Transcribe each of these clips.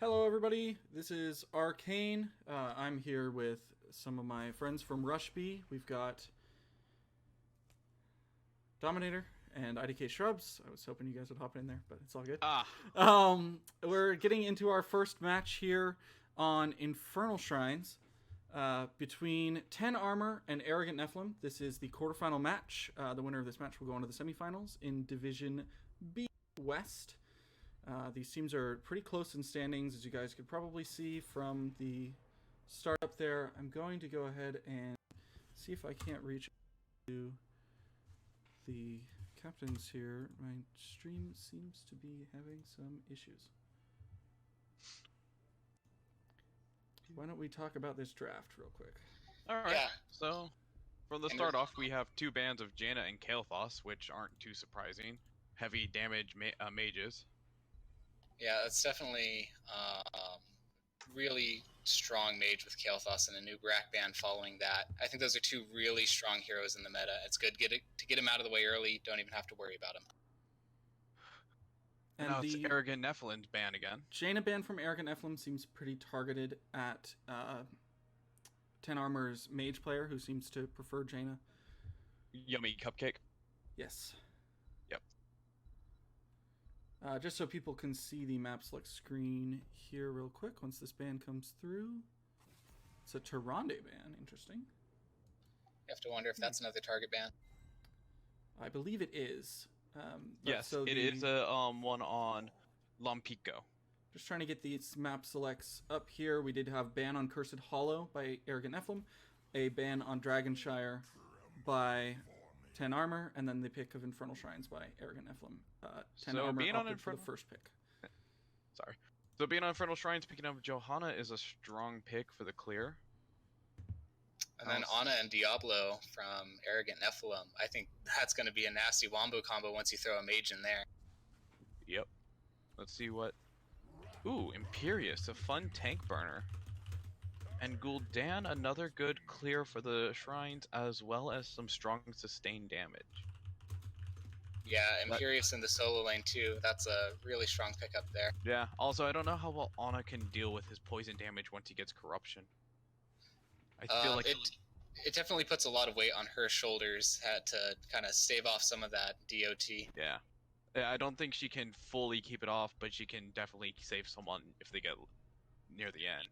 Hello, everybody. This is Arcane. I'm here with some of my friends from Rush B. We've got Dominator and IDK Shrubs. I was hoping you guys would hop in there, but it's all good. We're getting into our first match here on Infernal Shrines between 10 Armor and Arrogant Nephalem. This is the quarterfinal match. The winner of this match will go on to the semifinals in Division B West. These teams are pretty close in standings, as you guys could probably see from the start up there. I'm going to go ahead and see if I can't reach to the captains here. My stream seems to be having some issues. Why don't we talk about this draft real quick? Alright, yeah. So from the start off, we have two bands of Jaina and Kael'thas, which aren't too surprising. Heavy damage mages. Yeah, that's definitely really strong mage with Kael'thas and a new Brack band following that. I think those are two really strong heroes in the meta. It's good to get him out of the way early. Don't even have to worry about him. And now it's Arrogant Nephalem's ban again. Jaina ban from Arrogant Nephalem seems pretty targeted at 10 Armor's mage player, who seems to prefer Jaina. Yummy Cupcake? Yes. Yep. Just so people can see the map select screen here real quick once this ban comes through. It's a Tyrande ban. Interesting. You have to wonder if that's another target ban. I believe it is. Yes, so it is a one on Lompico. Just trying to get these map selects up here. We did have ban on Cursed Hollow by Arrogant Nephalem, a ban on Dragonshire by 10 Armor, and then the pick of Infernal Shrines by Arrogant Nephalem. 10 so Armor being on for the first pick. Sorry. So being on Infernal Shrines, picking up Johanna is a strong pick for the clear. And then Ana and Diablo from Arrogant Nephalem. I think that's going to be a nasty wombo combo once you throw a mage in there. Yep. Let's see what... Ooh, Imperious, a fun tank burner. And Gul'dan, another good clear for the shrines, as well as some strong sustained damage. Yeah, Imperious in the solo lane too. That's a really strong pickup there. Yeah, also I don't know how well Ana can deal with his poison damage once he gets corruption. I feel like it definitely puts a lot of weight on her shoulders to kind of stave off some of that DOT. Yeah. I don't think she can fully keep it off, but she can definitely save someone if they get near the end.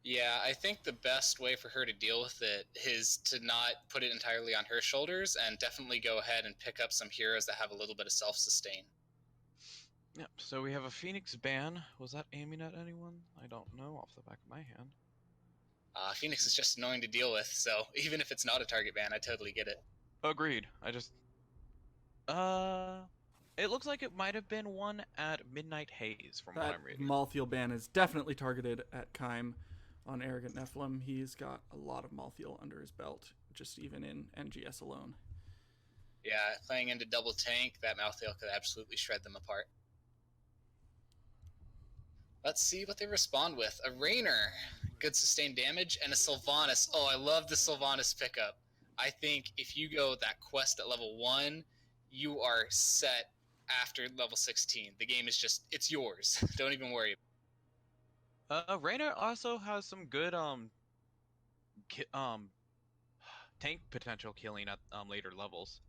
Yeah, I think the best way for her to deal with it is to not put it entirely on her shoulders and definitely go ahead and pick up some heroes that have a little bit of self-sustain. Yep, so we have a Phoenix ban. Was that aiming at anyone? I don't know off the back of my hand. Phoenix is just annoying to deal with, so even if it's not a target ban, I totally get it. Agreed. I just... It looks like it might have been one at Midnight Haze, from what I'm reading. Malthael ban is definitely targeted at Kaim on Arrogant Nephalem. He's got a lot of Malthael under his belt, just even in NGS alone. Yeah, playing into double tank, that Malthael could absolutely shred them apart. Let's see what they respond with. A Raynor, good sustained damage, and a Sylvanas. Oh, I love the Sylvanas pickup. I think if you go that quest at level 1, you are set after level 16. The game is just, it's yours. Don't even worry. Raynor also has some good tank potential killing at later levels.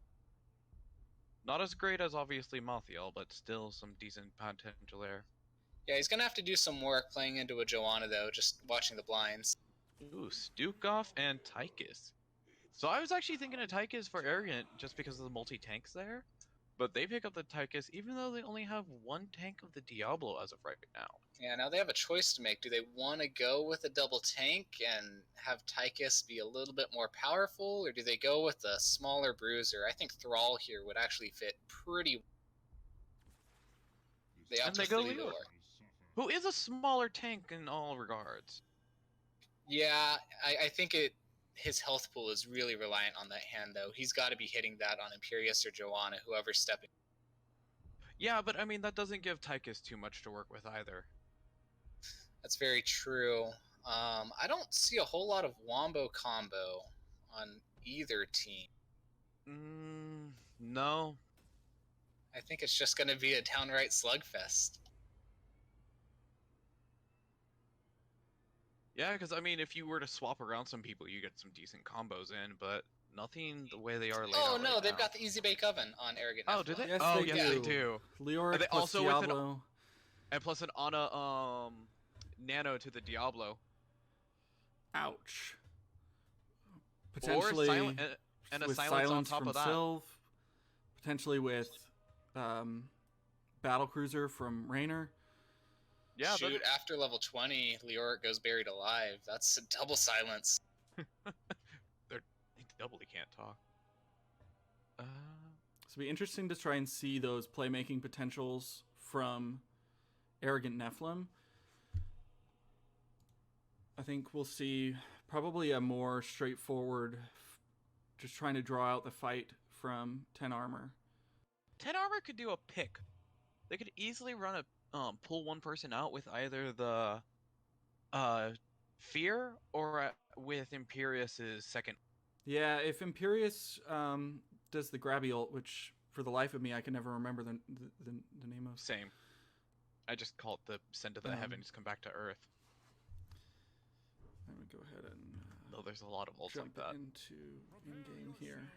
Not as great as obviously Malthael, but still some decent potential there. Yeah, he's going to have to do some work playing into a Johanna, though, just watching the blinds. Ooh, Stukov and Tychus. So I was actually thinking of Tychus for Arrogant just because of the multi-tanks there. But they pick up the Tychus even though they only have one tank of the Diablo as of right now. Yeah, now they have a choice to make. Do they want to go with a double tank and have Tychus be a little bit more powerful? Or do they go with a smaller bruiser? I think Thrall here would actually fit pretty well. They go Leor, who is a smaller tank in all regards. Yeah, I think his health pool is really reliant on that hand, though. He's got to be hitting that on Imperious or Johanna, whoever's stepping. Yeah, but I mean, that doesn't give Tychus too much to work with either. That's very true. I don't see a whole lot of Wombo combo on either team. No. I think it's just going to be a downright slugfest. Yeah, because I mean, if you were to swap around some people, you get some decent combos in, but nothing the way they are laid Oh out no, right they've now. got the easy bake oven on Arrogant Oh, Nephilim. do they? Yes, Oh, they yes, do. they do. Leoric They plus also with Diablo. and plus an Ana nano to the Diablo. Ouch. Or Potentially silent and a with silence on silence top from of that. Sylve. Potentially with Battle Cruiser from Raynor. Yeah, Shoot, after level 20, Leoric goes buried alive. That's a double silence. they doubly can't talk. So it'll be interesting to try and see those playmaking potentials from Arrogant Nephalem. I think we'll see probably a more straightforward, just trying to draw out the fight from 10 Armor. 10 Armor could do a pick. They could easily run a pull one person out with either the Fear or with Imperious's second. Yeah, if Imperius does the grabby ult, which for the life of me I can never remember the name of. Same. I just call it the send to the heavens, come back to Earth. I'm gonna go ahead and No, there's a lot of ults like jump that. into in-game here.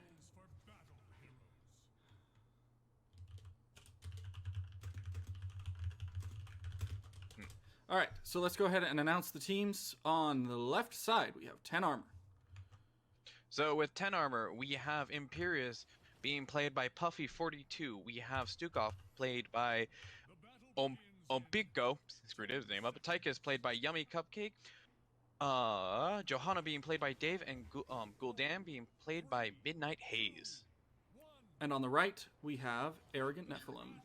All right, so let's go ahead and announce the teams. On the left side, we have 10 Armor. So with 10 Armor, we have Imperius being played by Puffy42. We have Stukov played by Ompiko, screwed his name up. Tychus played by Yummy Cupcake. Johanna being played by Dave, and Gul'dan being played by Midnight Haze. And on the right, we have Arrogant Nephalem.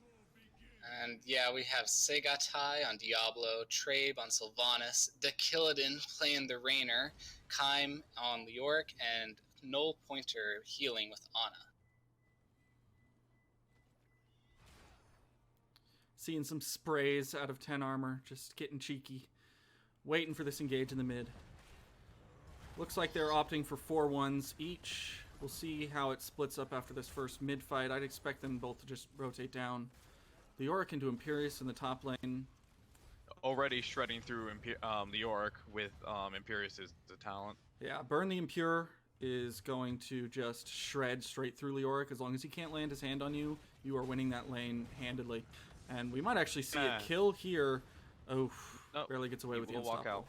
And yeah, we have Segatai on Diablo, Trabe on Sylvanas, Dakilladin playing the Raynor, Kaim on Leoric, and Null Pointer healing with Ana. Seeing some sprays out of 10 Armor, just getting cheeky. Waiting for this engage in the mid. Looks like they're opting for 4-1s each. We'll see how it splits up after this first mid fight. I'd expect them both to just rotate down. Leoric into Imperius in the top lane. Already shredding through Leoric with Imperius as the talent. Yeah, Burn the Impure is going to just shred straight through Leoric. As long as he can't land his hand on you, you are winning that lane handedly. And we might actually see a kill here. Oh, nope. Barely gets away with the unstoppable. Walk out.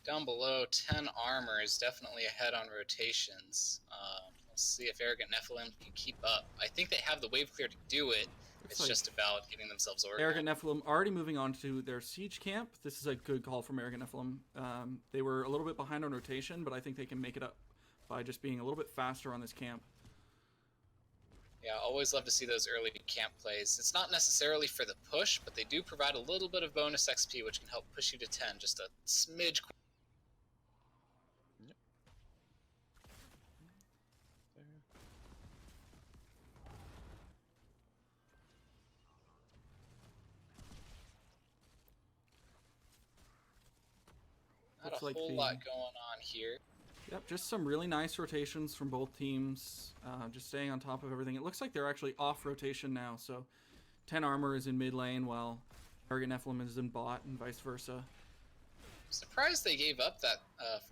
Down below, 10 Armor is definitely ahead on rotations. We'll see if Arrogant Nephalem can keep up. I think they have the wave clear to do it. It's like just about getting themselves organized. Arrogant Nephalem already moving on to their siege camp. This is a good call from Arrogant Nephalem. They were a little bit behind on rotation, but I think they can make it up by just being a little bit faster on this camp. Yeah, always love to see those early camp plays. It's not necessarily for the push, but they do provide a little bit of bonus XP, which can help push you to 10, just a smidge. Yep. Not a whole lot going on here. Yep, just some really nice rotations from both teams. Just staying on top of everything. It looks like they're actually off rotation now, so 10 Armor is in mid lane while Arrogant Nephalem is in bot and vice versa. Surprised they gave up that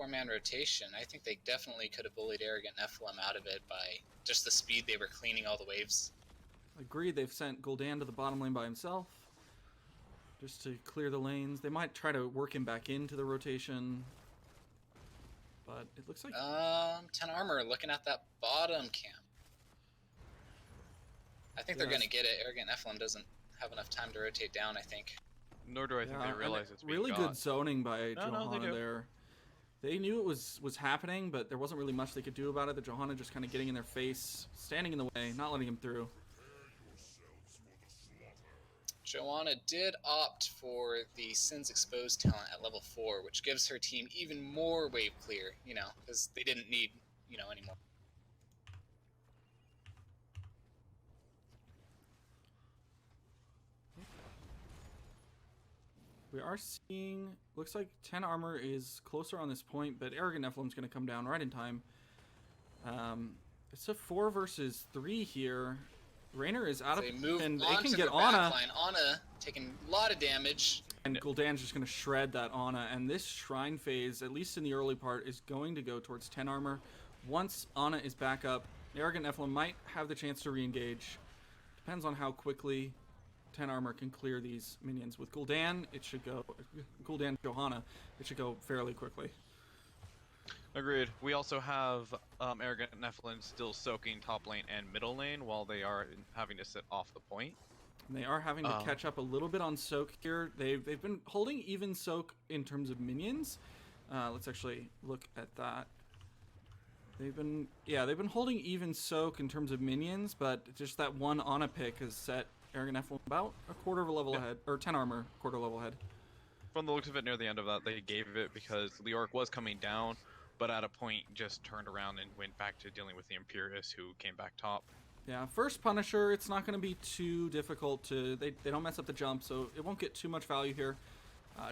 4-man rotation. I think they definitely could have bullied Arrogant Nephalem out of it by just the speed they were cleaning all the waves. Agreed, they've sent Gul'dan to the bottom lane by himself just to clear the lanes. They might try to work him back into the rotation, but it looks like 10 Armor looking at that bottom camp. I think they're gonna get it. Arrogant Nephalem doesn't have enough time to rotate down, I think. Nor do I think they realize it's being really got. good zoning by Johanna there. They knew it was happening, but there wasn't really much they could do about it. The Johanna just kind of getting in their face, standing in the way, not letting him through. Johanna did opt for the Sins Exposed talent at level 4, which gives her team even more wave clear, because they didn't need, anymore. We are seeing, looks like 10 Armor is closer on this point, but Arrogant Nephalem's going to come down right in time. It's a 4 versus 3 here. Raynor is out of, They move and they on can to get their back Ana. line. Ana taking a lot of damage. And Gul'dan's just going to shred that Ana, and this Shrine phase, at least in the early part, is going to go towards 10 armor. Once Ana is back up, Arrogant Nephalem might have the chance to re-engage. Depends on how quickly 10 armor can clear these minions. With Gul'dan, it should go, Gul'dan Johanna, it should go fairly quickly. Agreed. We also have Arrogant Nephilim still soaking top lane and middle lane while they are having to sit off the point. And they are having to catch up a little bit on soak here. They've been holding even soak in terms of minions. Let's actually look at that. They've been holding even soak in terms of minions, but just that one Ana pick has set Arrogant Nephilim about a quarter of a level ahead, or 10 armor, quarter level ahead. From the looks of it, near the end of that, they gave it because Leoric was coming down, but at a point just turned around and went back to dealing with the Imperius, who came back top. Yeah, first Punisher, it's not going to be too difficult to... They don't mess up the jump, so it won't get too much value here.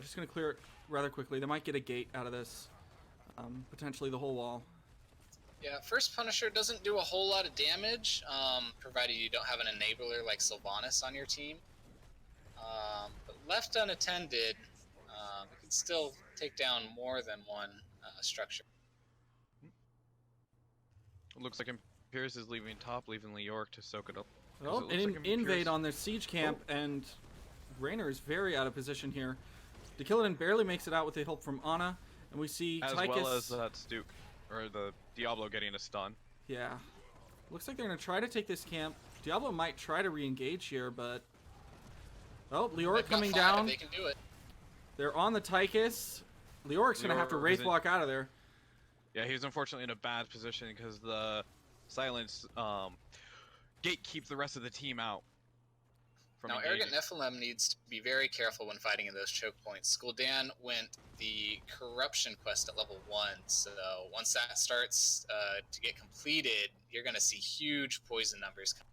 Just going to clear it rather quickly. They might get a gate out of this. Potentially the whole wall. Yeah, first Punisher doesn't do a whole lot of damage, provided you don't have an enabler like Sylvanas on your team. But left unattended, it can still take down more than one structure. It looks like Imperius is leaving top, leaving Leoric to soak it up. Well, an invade on their siege camp, and Raynor is very out of position here. Dekillidan barely makes it out with the help from Ana, and we see as Tychus... well as that Stuke, or the Diablo getting a stun. Yeah. Looks like they're going to try to take this camp. Diablo might try to re-engage here, but... Oh, Leoric coming down. They can do it. They're on the Tychus. Leoric's going to have to Wraith Walk out of there. Yeah, he was unfortunately in a bad position because the Silence gatekeep the rest of the team out. Now, Arrogant Nephilim needs to be very careful when fighting in those choke points. Gul'dan went the Corruption quest at level 1, so once that starts to get completed, you're going to see huge poison numbers come.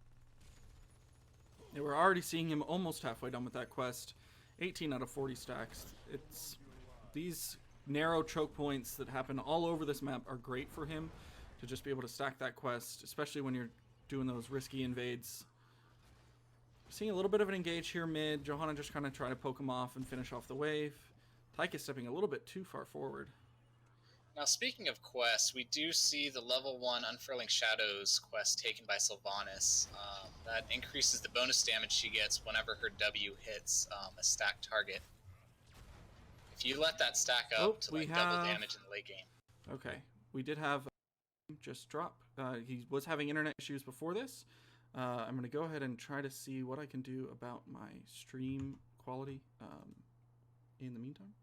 Yeah, we're already seeing him almost halfway done with that quest. 18 out of 40 stacks. It's these narrow choke points that happen all over this map are great for him to just be able to stack that quest, especially when you're doing those risky invades. Seeing a little bit of an engage here mid. Johanna just kind of trying to poke him off and finish off the wave. Tyke is stepping a little bit too far forward. Now, speaking of quests, we do see the level 1 Unfurling Shadows quest taken by Sylvanas. That increases the bonus damage she gets whenever her W hits a stacked target. If you let that stack up to like double damage in the late game. Okay, we did have just drop. He was having internet issues before this. I'm going to go ahead and try to see what I can do about my stream quality in the meantime.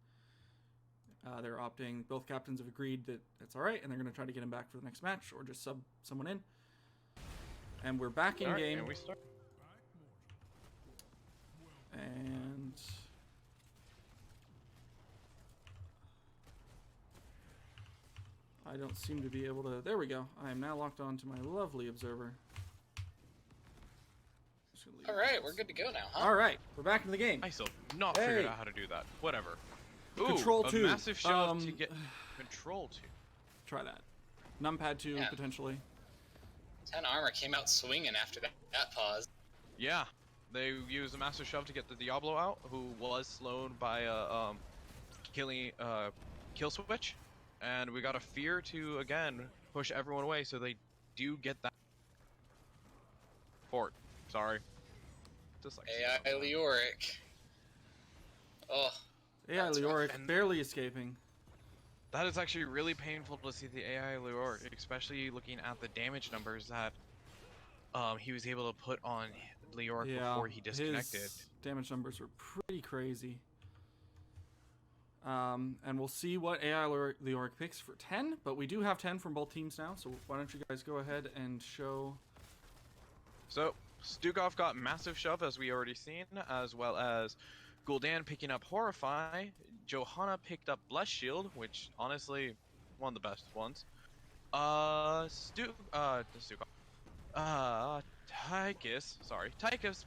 They're opting, both captains have agreed that it's alright, and they're going to try to get him back for the next match, or just sub someone in. And we're back in game. And we start. And I don't seem to be able to... There we go. I am now locked on to my lovely observer. Alright, we're good to go now, huh? Alright, we're back in the game. I still have not figured out how to do that. Whatever. Ooh, Control 2. Massive shove to get Control 2. Try that. Numpad 2, potentially. 10 armor came out swinging after that pause. Yeah, they used a massive shove to get the Diablo out, who was slowed by a kill switch, and we got a fear to again push everyone away, so they do get that fort. Sorry. AI Leoric. Oh. AI Leoric barely escaping. That is actually really painful to see the AI Leoric, especially looking at the damage numbers that he was able to put on Leoric before he disconnected. His damage numbers were pretty crazy. And we'll see what AI Leoric picks for 10, but we do have 10 from both teams now, so why don't you guys go ahead and show... So, Stukov got Massive Shove, as we already seen, as well as Gul'dan picking up Horrify. Johanna picked up Bless Shield, which, honestly, one of the best ones. Tychus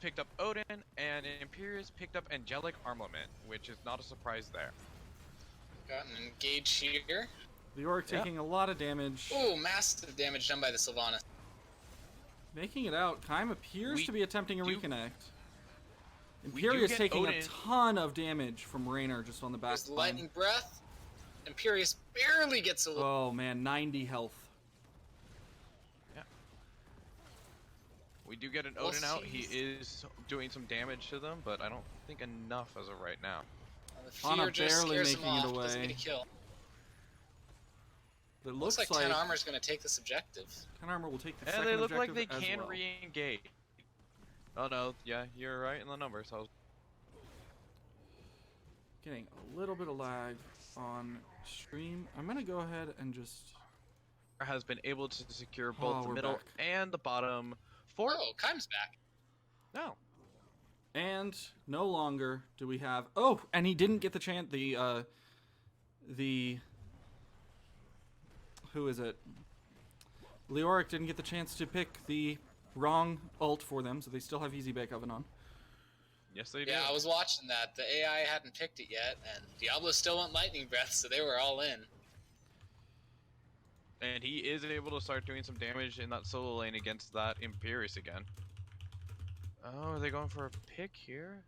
picked up Odin, and Imperius picked up Angelic Armament, which is not a surprise there. Got an engage here. Leoric taking a lot of damage. Oh, massive damage done by the Sylvanas. Making it out. Kaim appears to be attempting a reconnect. We do Imperius get taking Odin. a ton of damage from Raynor just on the back line. Lightning Breath. Imperius barely gets a little. Oh man, 90 health. Yeah. We do get an Odin out. He is doing some damage to them, but I don't think enough as of right now. The fear Ana just barely scares him making it off, away. doesn't get a kill. It Looks like 10 armor is going to take this objective. 10 armor will take the And second they look like objective they as can well. re-engage. Oh no, yeah, you're right in the numbers. Getting a little bit of lag on stream. I'm gonna go ahead and just Has been able to secure both the we're middle back. and the bottom fort. Oh, Kaim's back. No. and no longer do we have and he didn't get the chance the who is it? Leoric didn't get the chance to pick the wrong ult for them, so they still have easy bake oven on. Yes, they do. Yeah, I was watching that. The AI hadn't picked it yet, and Diablo still went Lightning Breath, so they were all in. And he is able to start doing some damage in that solo lane against that Imperius again. Oh, are they going for a pick here?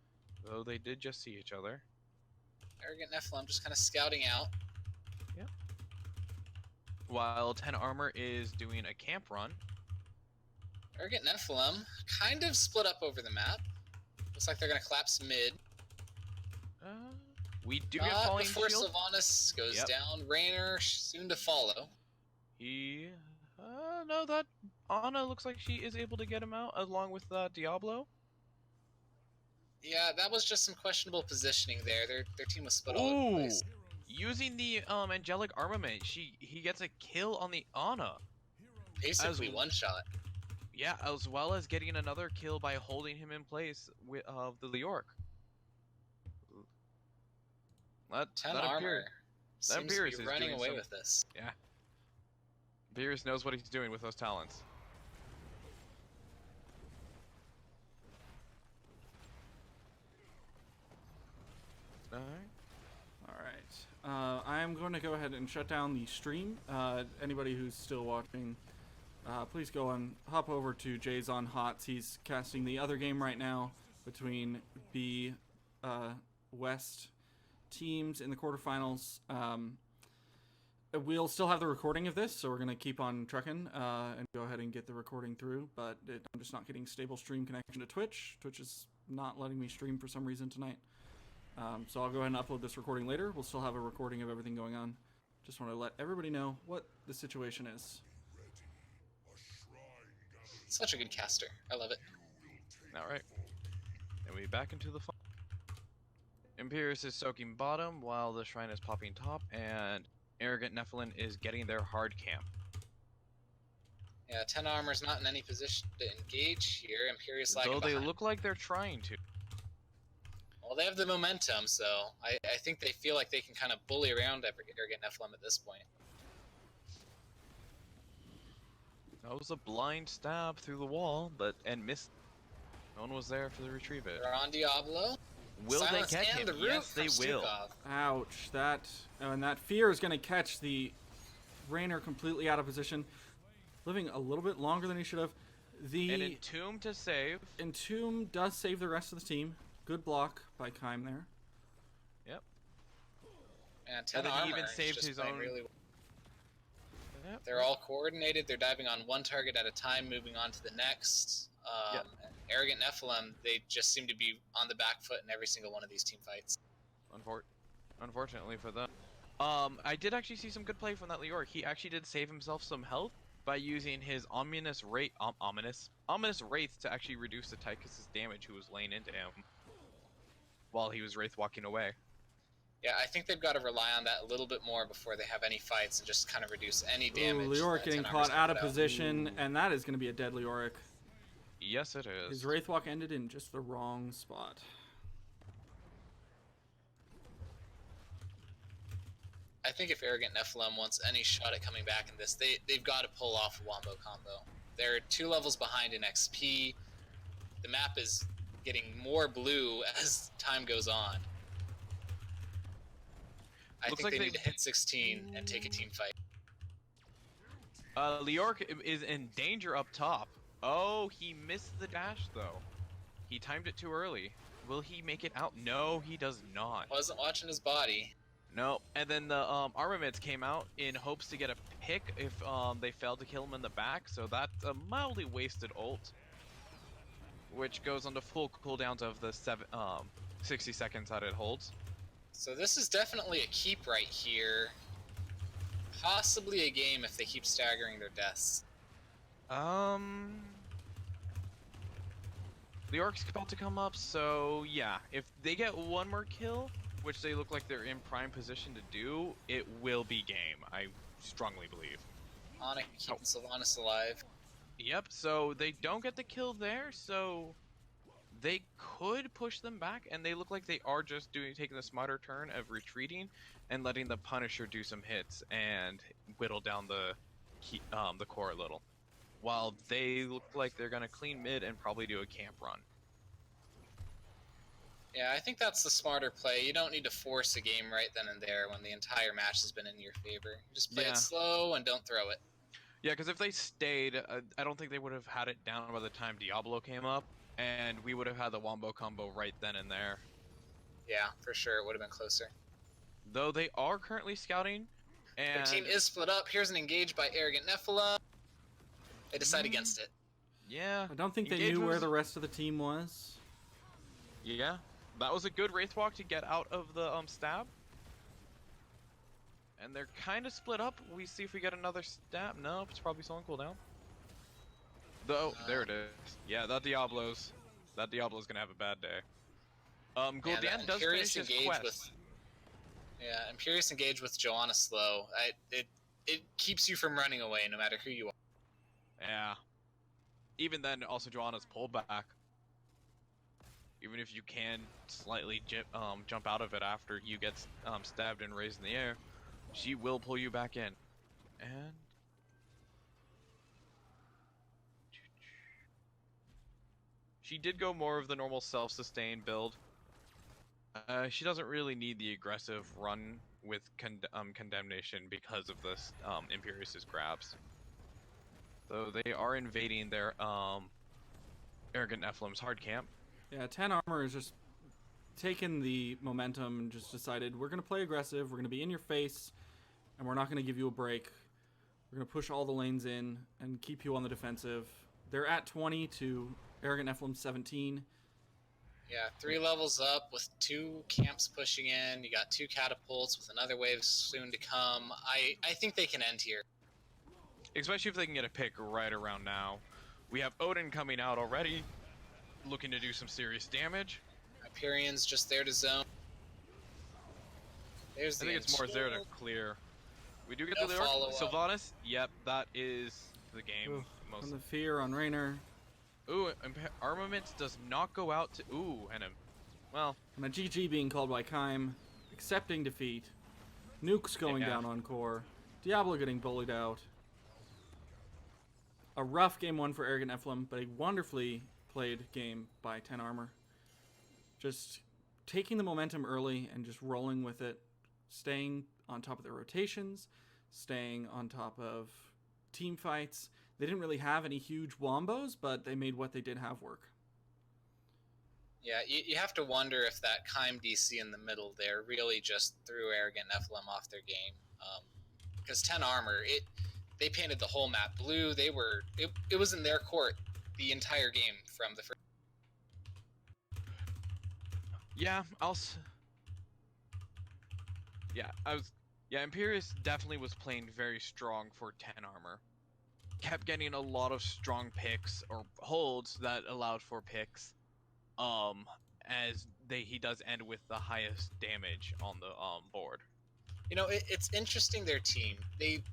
Oh, they did just see each other. Arrogant Nephalem just kind of scouting out. Yep. While 10 armor is doing a camp run. Arrogant Nephalem kind of split up over the map. Looks like they're going to collapse mid. We do get falling before shield. Sylvanas goes Yep. down. Raynor soon to follow. He, no, that Ana looks like she is able to get him out along with Diablo. Yeah, that was just some questionable positioning there. Their team was split all over the place. Using the angelic armament, he gets a kill on the Ana. Basically one shot. Yeah, as well as getting another kill by holding him in place with the Leoric. That 10 that armor. Seems to Imperius be is running doing away some- with this. Yeah. Beerus knows what he's doing with those talents. Alright. I'm going to go ahead and shut down the stream. Anybody who's still watching, please go and hop over to Jay's on Hots. He's casting the other game right now between B West teams in the quarterfinals. We'll still have the recording of this, so we're going to keep on trucking and go ahead and get the recording through, but I'm just not getting stable stream connection to Twitch. Twitch is not letting me stream for some reason tonight. So I'll go ahead and upload this recording later. We'll still have a recording of everything going on. Just want to let everybody know what the situation is. Such a good caster. I love it. Alright. And we back into the fun. Imperius is soaking bottom while the shrine is popping top, and Arrogant Nephalem is getting their hard camp. Yeah, 10 armor's not in any position to engage here. Imperius lagging Though they behind. look like they're trying to. Well, they have the momentum, so I think they feel like they can kind of bully around Arrogant Nephalem at this point. That was a blind stab through the wall, and missed. No one was there for the retrieve it. They're on Diablo. Will Silence they get and him? the root Yes, they from will. Stukov. Ouch. And that fear is going to catch the Raynor completely out of position. Living a little bit longer than he should have. An Entomb to save. Entomb does save the rest of the team. Good block by Kaim there. Yep. And 10 then he armor even is saved just his playing own- really well. Yep. They're all coordinated. They're diving on one target at a time, moving on to the next. Yep. Arrogant Nephalem, they just seem to be on the back foot in every single one of these team fights. Unfortunately for them. I did actually see some good play from that Leoric. He actually did save himself some health by using his ominous wraith to actually reduce the Tychus' damage, who was laying into him while he was wraith walking away. Yeah, I think they've got to rely on that a little bit more before they have any fights and just kind of reduce any damage. Leoric that getting 10 armor's caught out of gonna put position, and that is going to be a dead Leoric. Yes, it is. His Wraithwalk ended in just the wrong spot. I think if Arrogant Nephalem wants any shot at coming back in this, they've got to pull off a Wombo combo. They're 2 levels behind in XP. The map is getting more blue as time goes on. I Looks think like they need to hit 16 and take a team fight. Leoric is in danger up top. Oh, he missed the dash though. He timed it too early. Will he make it out? No, he does not. Wasn't watching his body. No, and then the armaments came out in hopes to get a pick if they failed to kill him in the back, so that's a mildly wasted ult, which goes on to full cooldowns of the 60 seconds that it holds. So this is definitely a keep right here. Possibly a game if they keep staggering their deaths. The Orc's about to come up, so yeah, if they get one more kill, which they look like they're in prime position to do, it will be game, I strongly believe. Ana keeping Sylvanas alive. Yep, so they don't get the kill there, so they could push them back, and they look like they are just taking the smarter turn of retreating and letting the Punisher do some hits and whittle down the core a little. While they look like they're gonna clean mid and probably do a camp run. Yeah, I think that's the smarter play. You don't need to force a game right then and there when the entire match has been in your favor. You just play it slow and don't throw it. Yeah, because if they stayed, I don't think they would have had it down by the time Diablo came up, and we would have had the Wombo combo right then and there. Yeah, for sure, it would have been closer. Though they are currently scouting, and their team is split up. Here's an engage by Arrogant Nephalem. They decide against it. Yeah. I don't think they knew where the rest of the team was. Yeah. That was a good Wraith Walk to get out of the stab. And they're kind of split up. We see if we get another stab. No, it's probably still on cooldown. Though, there it is. Yeah, that Diablo's gonna have a bad day. Gul'dan does finish his quest. Yeah, Imperious engage with Joanna slow. It keeps you from running away no matter who you are. Yeah. Even then, also Joanna's pulled back. Even if you can slightly jump out of it after you get stabbed and raised in the air, she will pull you back in. And she did go more of the normal self-sustained build. She doesn't really need the aggressive run with condemnation because of this Imperious's grabs. So they are invading their Arrogant Nephalem's hard camp. Yeah, 10 armor is just taken the momentum and just decided we're going to play aggressive, we're going to be in your face, and we're not going to give you a break. We're going to push all the lanes in and keep you on the defensive. They're at 20 to Arrogant Nephalem 17. Yeah, 3 levels up with 2 camps pushing in. You got 2 catapults with another wave soon to come. I think they can end here. Especially if they can get a pick right around now. We have Odin coming out already, looking to do some serious damage. Hyperion's just there to zone. There's the I think it's more there to clear. We do get the Sylvanas. Yep, that is the game. And the fear on Raynor. Ooh, Armaments does not go out to... Ooh, and And a GG being called by Kaim, accepting defeat. Nukes going down on core. Diablo getting bullied out. A rough game 1 for Arrogant Nephalem, but a wonderfully played game by 10 armor. Just taking the momentum early and just rolling with it. Staying on top of their rotations. Staying on top of team fights. They didn't really have any huge wombos, but they made what they did have work. Yeah, you have to wonder if that Kaim DC in the middle there really just threw Arrogant Nephalem off their game. Because 10 armor, they painted the whole map blue. It was in their court the entire game from the first. Yeah, Imperious definitely was playing very strong for 10 armor. Kept getting a lot of strong picks or holds that allowed for picks. As he does end with the highest damage on the board. You know, it's interesting, their team. They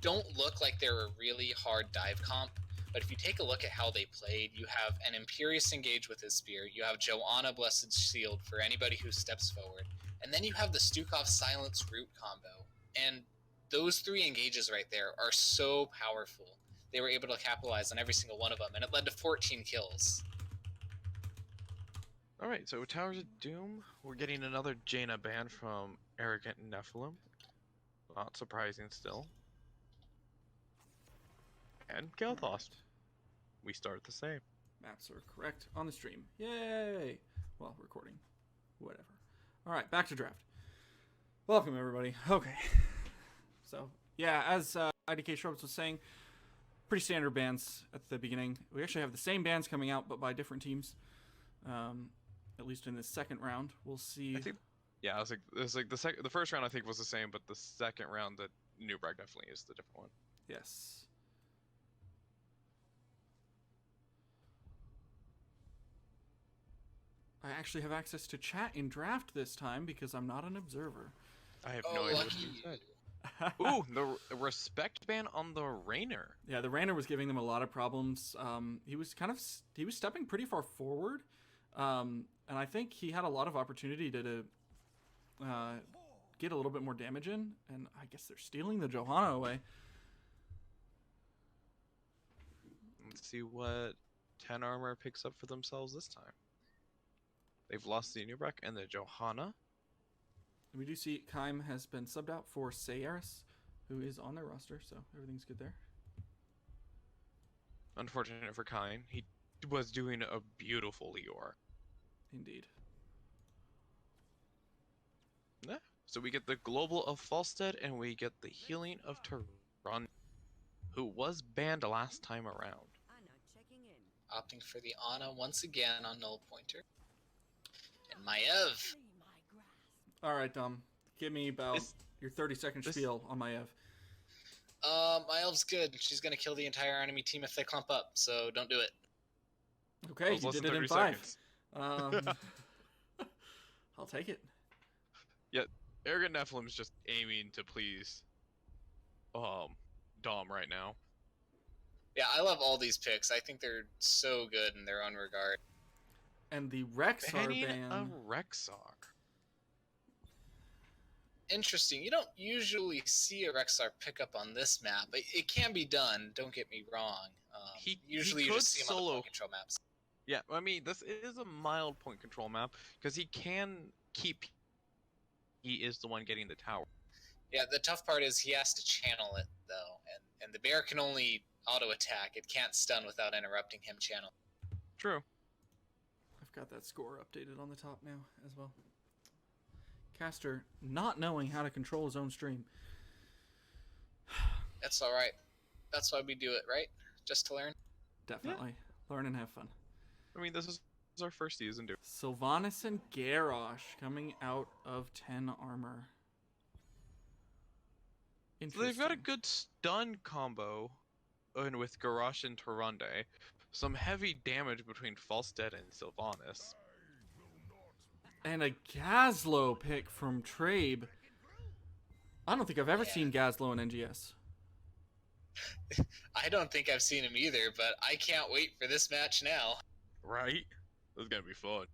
don't look like they're a really hard dive comp, but if you take a look at how they played, you have an Imperious engage with his spear, you have Joanna Blessed Shield for anybody who steps forward, and then you have the Stukov Silence Root combo. And those 3 engages right there are so powerful. They were able to capitalize on every single one of them, and it led to 14 kills. Alright, so Towers of Doom, we're getting another Jaina ban from Arrogant Nephalem. Not surprising still. And Galthost. We start the same. Maps are correct on the stream. Yay! Well, recording. Whatever. All right, back to draft. Welcome, everybody. Okay. So, yeah, as IDK Shrubs was saying, pretty standard bans at the beginning. We actually have the same bans coming out, but by different teams. At least in this second round, we'll see. I think, yeah, I was like, it was like the first round I think was the same, but the second round, the Newbrag definitely is the different one. Yes. I actually have access to chat in draft this time because I'm not an observer. I have no idea what you said. Ooh, the respect ban on the Rainer. Yeah, the Rainer was giving them a lot of problems. He was stepping pretty far forward, and I think he had a lot of opportunity to get a little bit more damage in. And I guess they're stealing the Johanna away. Let's see what 10 armor picks up for themselves this time. They've lost the Newbrag and the Johanna. We do see Kaim has been subbed out for Sayaris, who is on their roster, so everything's good there. Unfortunate for Kain. He was doing a beautiful Lior. Indeed. Yeah. So we get the global of Falstead and we get the healing of Tehran, who was banned last time around. Opting for the Ana once again on Null Pointer. And Maiev. All right, Dom. Give me about your 30-second spiel on Maiev. Maev's good. She's going to kill the entire enemy team if they clump up, so don't do it. Okay, you did it in 5. I'll take it. Yeah, Arrogant Nephalem's just aiming to please Dom right now. Yeah, I love all these picks. I think they're so good in their own regard. And the Rexar Banning ban. a Rexar. Interesting. You don't usually see a Rexar pickup on this map. It can be done, don't get me wrong. Usually you just see him on the point control maps. Yeah, I mean, this is a mild point control map, because he can keep... He is the one getting the tower. Yeah, the tough part is he has to channel it, though. And the bear can only auto-attack. It can't stun without interrupting him channel. True. I've got that score updated on the top now as well. Caster not knowing how to control his own stream. That's alright. That's why we do it, right? Just to learn? Definitely. Yeah. Learn and have fun. I mean, this is our first season, dude. Sylvanas and Garrosh coming out of 10 armor. So they've got a good stun combo and with Garrosh and Tyrande. Some heavy damage between Falstead and Sylvanas. And a Gazlo pick from Trabe. I don't think I've ever seen Gazlo in NGS. I don't think I've seen him either, but I can't wait for this match now. Right? This is gonna be fun.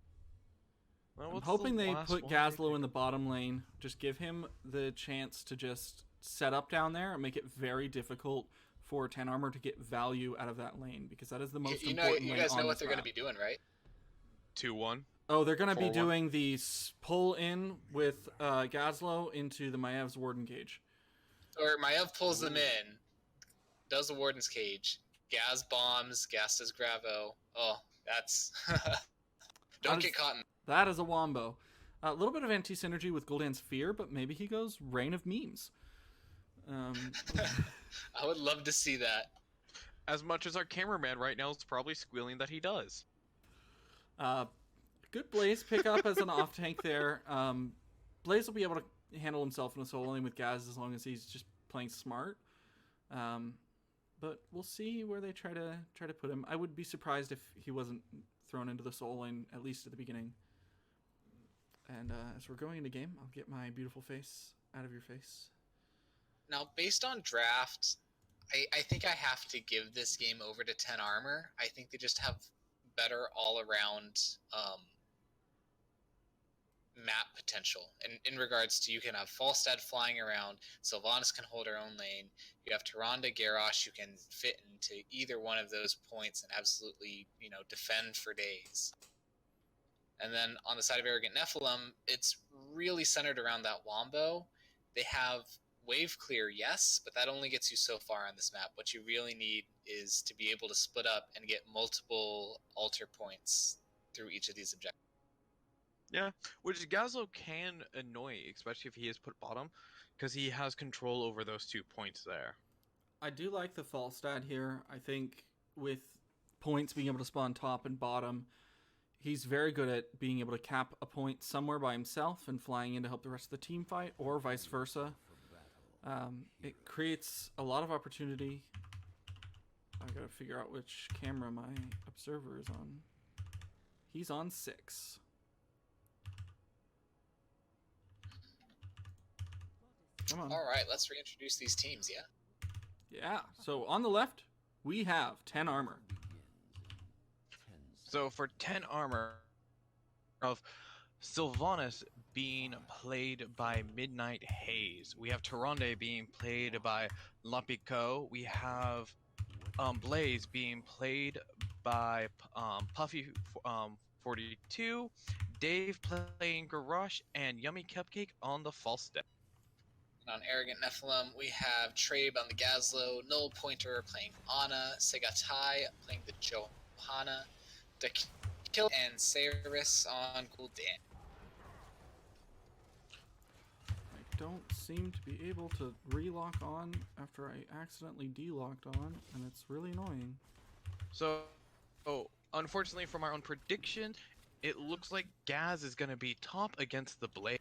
Well, I'm hoping they put Gazlo in the bottom lane. Just give him the chance to just set up down there and make it very difficult for 10 armor to get value out of that lane, because that is the most important lane. You guys know what they're going to be doing, right? 2-1. Oh, they're going to be doing the pull in with Gazlo into the Maev's Warden Cage. Or Maiev pulls them in, does the Warden's Cage, Gaz bombs, Gas does Gravo. Oh, that's... Don't get caught in... That is a wombo. A little bit of anti-synergy with Gul'dan's Fear, but maybe he goes Reign of Memes. I would love to see that. As much as our cameraman right now is probably squealing that he does. Good Blaze pick up as an off tank there. Blaze will be able to handle himself in a solo lane with Gaz as long as he's just playing smart. But we'll see where they try to put him. I would be surprised if he wasn't thrown into the solo lane, at least at the beginning. And as we're going into game, I'll get my beautiful face out of your face. Now, based on draft, I think I have to give this game over to 10 armor. I think they just have better all-around map potential. And in regards to, you can have Falstad flying around, Sylvanas can hold her own lane, you have Tyrande, Garrosh, you can fit into either one of those points and absolutely, defend for days. And then on the side of Arrogant Nephalem, it's really centered around that Wombo. They have wave clear, yes, but that only gets you so far on this map. What you really need is to be able to split up and get multiple altar points through each of these objectives. Yeah, which Gazlo can annoy, especially if he is put bottom, because he has control over those 2 points there. I do like the false stat here. I think with points being able to spawn top and bottom, he's very good at being able to cap a point somewhere by himself and flying in to help the rest of the team fight, or vice versa. It creates a lot of opportunity. I gotta figure out which camera my observer is on. He's on 6. Come on. All right, let's reintroduce these teams, yeah? Yeah, so on the left, we have 10 armor. So for 10 armor of Sylvanas being played by Midnight Haze, we have Tyrande being played by Lapico, we have Blaze being played by Puffy 42, Dave playing Garrosh, and Yummy Cupcake on the false step. On Arrogant Nephalem, we have Trabe on the Gazlo, Null Pointer playing Ana, Segatai playing the Johanna, Kill, and Saris on Gul'dan. I don't seem to be able to relock on after I accidentally delocked on, and it's really annoying. So, unfortunately, from our own prediction, it looks like Gaz is going to be top against the Blaze.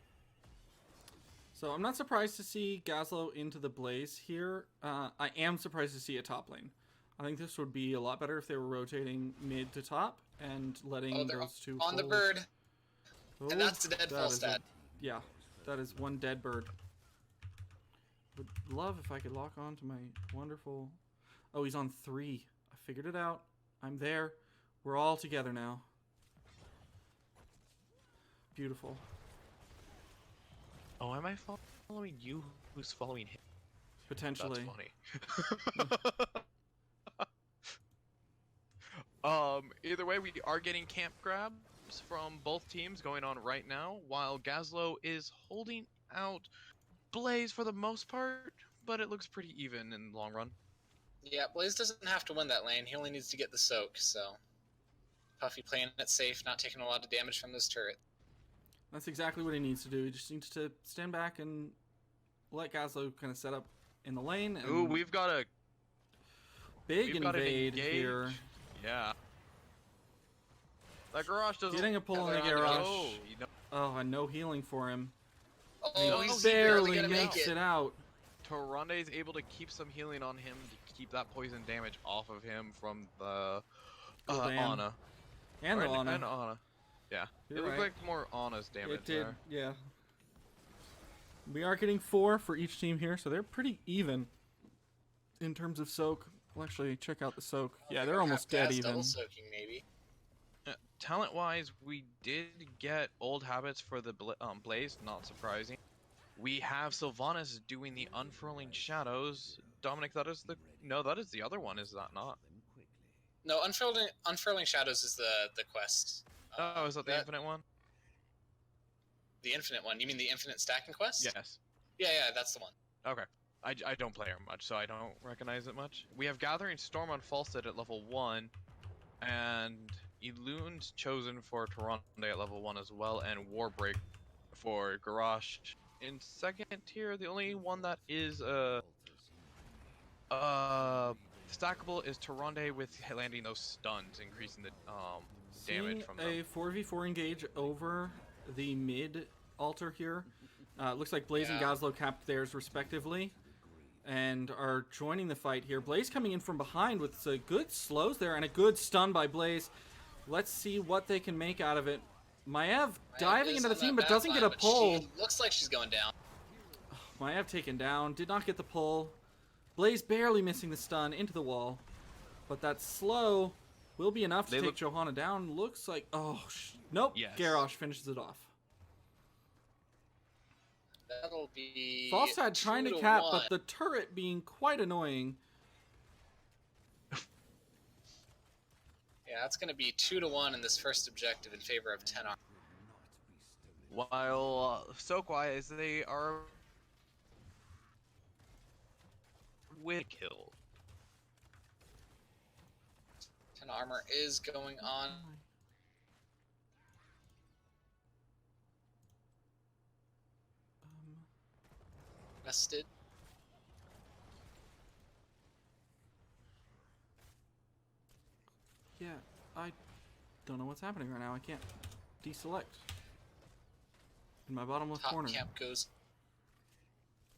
So I'm not surprised to see Gazlo into the Blaze here. I am surprised to see a top lane. I think this would be a lot better if they were rotating mid to top and letting those two on the bird. Oh, and that's the dead full stat. Yeah, that is one dead bird. Would love if I could lock on to my wonderful... Oh, he's on 3. I figured it out. I'm there. We're all together now. Beautiful. Oh, am I following you? Who's following him? Potentially. That's funny. Either way, we are getting camp grabs from both teams going on right now, while Gazlo is holding out Blaze for the most part, but it looks pretty even in the long run. Yeah, Blaze doesn't have to win that lane. He only needs to get the soak, so... Puffy playing it safe, not taking a lot of damage from this turret. That's exactly what he needs to do. He just needs to stand back and let Gazlo kind of set up in the lane. And ooh, we've got a big invade here. Yeah. That Garrosh doesn't... Getting a pull on the Garrosh. Oh, and no healing for him. Oh, he he's barely gonna makes it out. Tyrande is able to keep some healing on him to keep that poison damage off of him from the Ana. And the Ana. And Ana. Yeah. It looked like more Ana's damage It did, there. yeah. We are getting 4 for each team here, so they're pretty even in terms of soak. We'll actually check out the soak. Yeah, they're almost dead even. Double soaking, maybe. Talent-wise, we did get old habits for the Blaze, not surprising. We have Sylvanas doing the Unfurling Shadows. Dominic, that is the... No, that is the other one, is that not? No, Unfurling Shadows is the quest. Oh, is that the Infinite one? The Infinite one? You mean the Infinite Stacking quest? Yes. Yeah, that's the one. Okay. I don't play her much, so I don't recognize it much. We have Gathering Storm on Falsehead at level 1, and Eloon's chosen for Tyrande at level 1 as well, and Warbreak for Garrosh in second tier. The only one that is stackable is Tyrande with landing those stuns, increasing the damage from them. A 4v4 engage over the mid altar here. Looks like Blaze and Gazlo capped theirs respectively and are joining the fight here. Blaze coming in from behind with some good slows there and a good stun by Blaze. Let's see what they can make out of it. Maiev diving into the team but doesn't get a pull. She looks like she's going down. Maiev taken down, did not get the pull. Blaze barely missing the stun into the wall. But that slow will be enough to take Johanna down. Looks like... Oh, nope. Yes. Garrosh finishes it off. That'll be... Falstad trying to cap, but the turret being quite annoying. Yeah, that's going to be 2-1 in this first objective in favor of 10 armor. While Soakwise, they are with kill. 10 armor is going on. Rested. Yeah, I don't know what's happening right now. I can't deselect. In my bottom left Top corner. camp goes.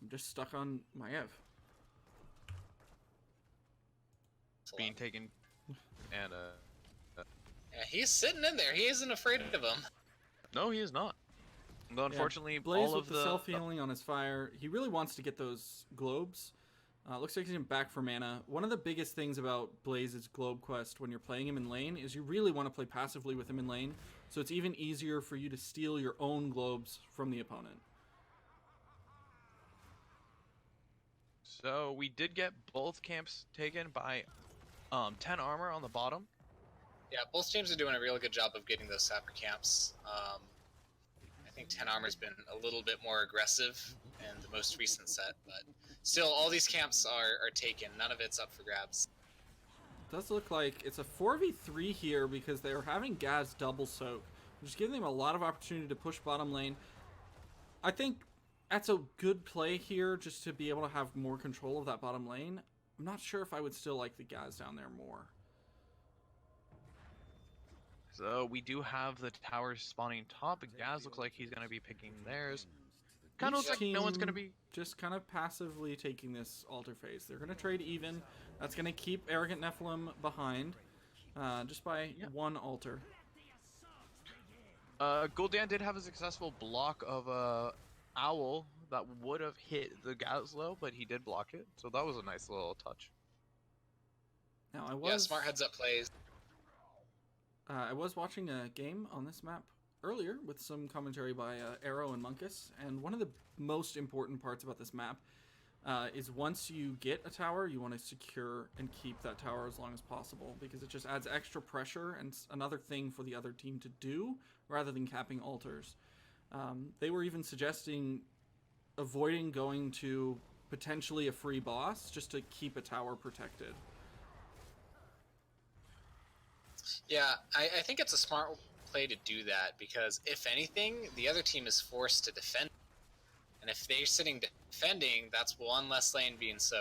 I'm just stuck on my Ev. Being taken, and yeah, he's sitting in there. He isn't afraid of him. no, he is not. No, unfortunately, yeah, Blaze all with of the self-healing on his fire. He really wants to get those globes. Looks like he's back for mana. One of the biggest things about Blaze's globe quest when you're playing him in lane is you really want to play passively with him in lane, so it's even easier for you to steal your own globes from the opponent. So we did get both camps taken by 10 armor on the bottom. Yeah, both teams are doing a real good job of getting those sapper camps. I think 10 armor's been a little bit more aggressive in the most recent set, but still, all these camps are taken. None of it's up for grabs. It does look like it's a 4v3 here because they are having Gaz double soak, which is giving them a lot of opportunity to push bottom lane. I think that's a good play here just to be able to have more control of that bottom lane. I'm not sure if I would still like the Gaz down there more. So we do have the towers spawning top, but Gaz looks like he's going to be picking theirs. Kind of looks like no one's going to be... just kind of passively taking this altar phase. They're going to trade even. That's going to keep Arrogant Nephalem behind just by one altar. Gul'dan did have a successful block of Owl that would have hit the Gazlowe, but he did block it, so that was a nice little touch. Now smart heads up plays. I was watching a game on this map earlier with some commentary by Arrow and Munkus, and one of the most important parts about this map is once you get a tower, you want to secure and keep that tower as long as possible, because it just adds extra pressure and another thing for the other team to do rather than capping altars. They were even suggesting avoiding going to potentially a free boss just to keep a tower protected. Yeah, I think it's a smart play to do that, because if anything, the other team is forced to defend. And if they're sitting defending, that's one less lane being so.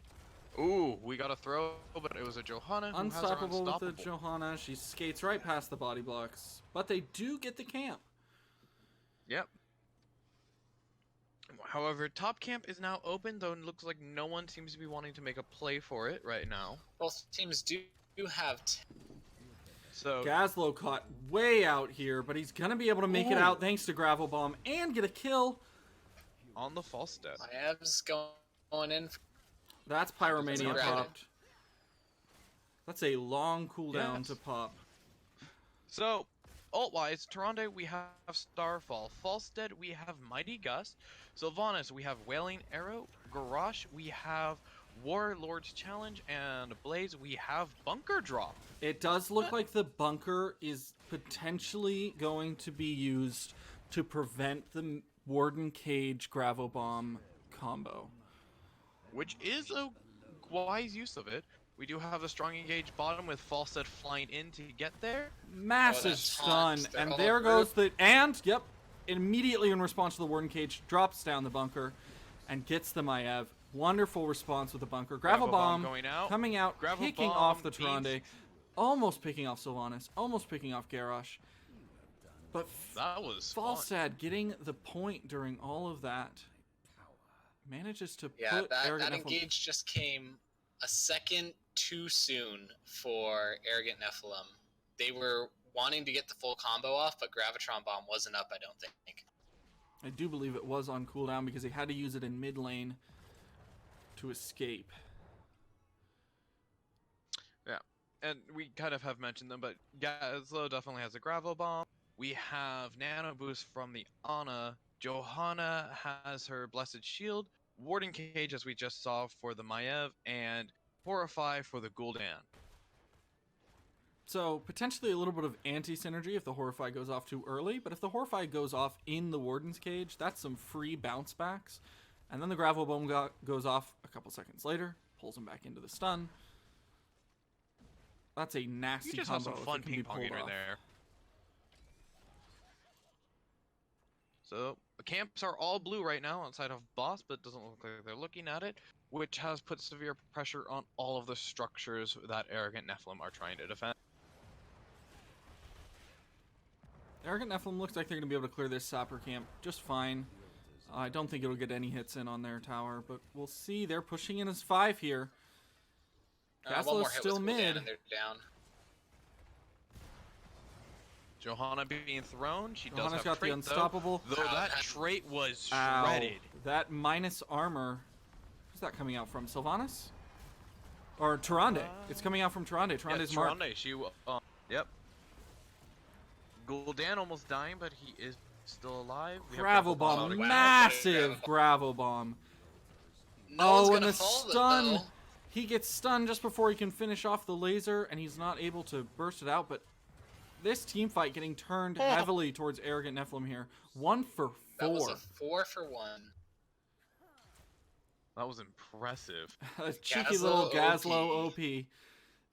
Ooh, we got a throw, but it was a Johanna who Unstoppable has her with the Johanna. She skates right past the body blocks. But they do get the camp. Yep. However, top camp is now open, though it looks like no one seems to be wanting to make a play for it right now. Both teams do have... So Gazlowe caught way out here, but he's going to be able to make it out thanks to Gravel Bomb and get a kill. On the false step. My Ev's going in. That's Pyromania popped. That's a long cooldown to pop. So, ult-wise, Tyrande, we have Starfall. Falstead, we have Mighty Gust. Sylvanas, we have Wailing Arrow. Garrosh, we have Warlord's Challenge. And Blaze, we have Bunker Drop. It does look like the bunker is potentially going to be used to prevent the Warden Cage Gravel Bomb combo. Which is a wise use of it. We do have a strong engage bottom with Falstead flying in to get there. Massive stun, and there goes the... And, yep, immediately in response to the Warden Cage, drops down the bunker and gets the Maiev. Wonderful response with the bunker. Gravel Bomb going out. Coming out, Gravel picking Bomb off the Tyrande. Almost picking off Sylvanas, almost picking off Garrosh. But that was Falstad getting the point during all of that. Manages to put that engage just came a second too soon for Arrogant Nephalem. They were wanting to get the full combo off, but Gravitron Bomb wasn't up, I don't think. I do believe it was on cooldown because he had to use it in mid lane to escape. Yeah, and we kind of have mentioned them, but Gazlowe definitely has a Gravel Bomb. We have Nano Boost from the Ana. Johanna has her Blessed Shield. Warden Cage, as we just saw, for the Maiev. And Horrify for the Gul'dan. So, potentially a little bit of anti-synergy if the Horrify goes off too early, but if the Horrify goes off in the Warden's Cage, that's some free bounce backs. And then the Gravel Bomb goes off a couple seconds later, pulls him back into the stun. That's a nasty You just combo. have some if fun it can be pulled ping-ponging right off. there. So, the camps are all blue right now outside of boss, but it doesn't look like they're looking at it, which has put severe pressure on all of the structures that Arrogant Nephalem are trying to defend. Arrogant Nephalem looks like they're going to be able to clear this Sapper camp just fine. I don't think it'll get any hits in on their tower, but we'll see. They're pushing in as 5 here. One Gaslo's more hit still with mid. Gul'dan and they're down. Johanna being thrown, she does Johanna's have got trait, the unstoppable. Though that trait was Ow. shredded. That minus armor. Who's that coming out from? Sylvanas? Or Tyrande. It's coming out from Tyrande. Tyrande's marked. Tyrande, she, yep. Gul'dan almost dying, but he is still alive. Gravel bomb. Wow. Massive gravel bomb. No one's Oh, gonna and the fall stun. though. He gets stunned just before he can finish off the laser, and he's not able to burst it out, but this team fight getting turned heavily towards Arrogant Nephalem here. 1 for 4. That was a 4 for 1. That was impressive. A cheeky Gaslo little OP. Gaslo OP. did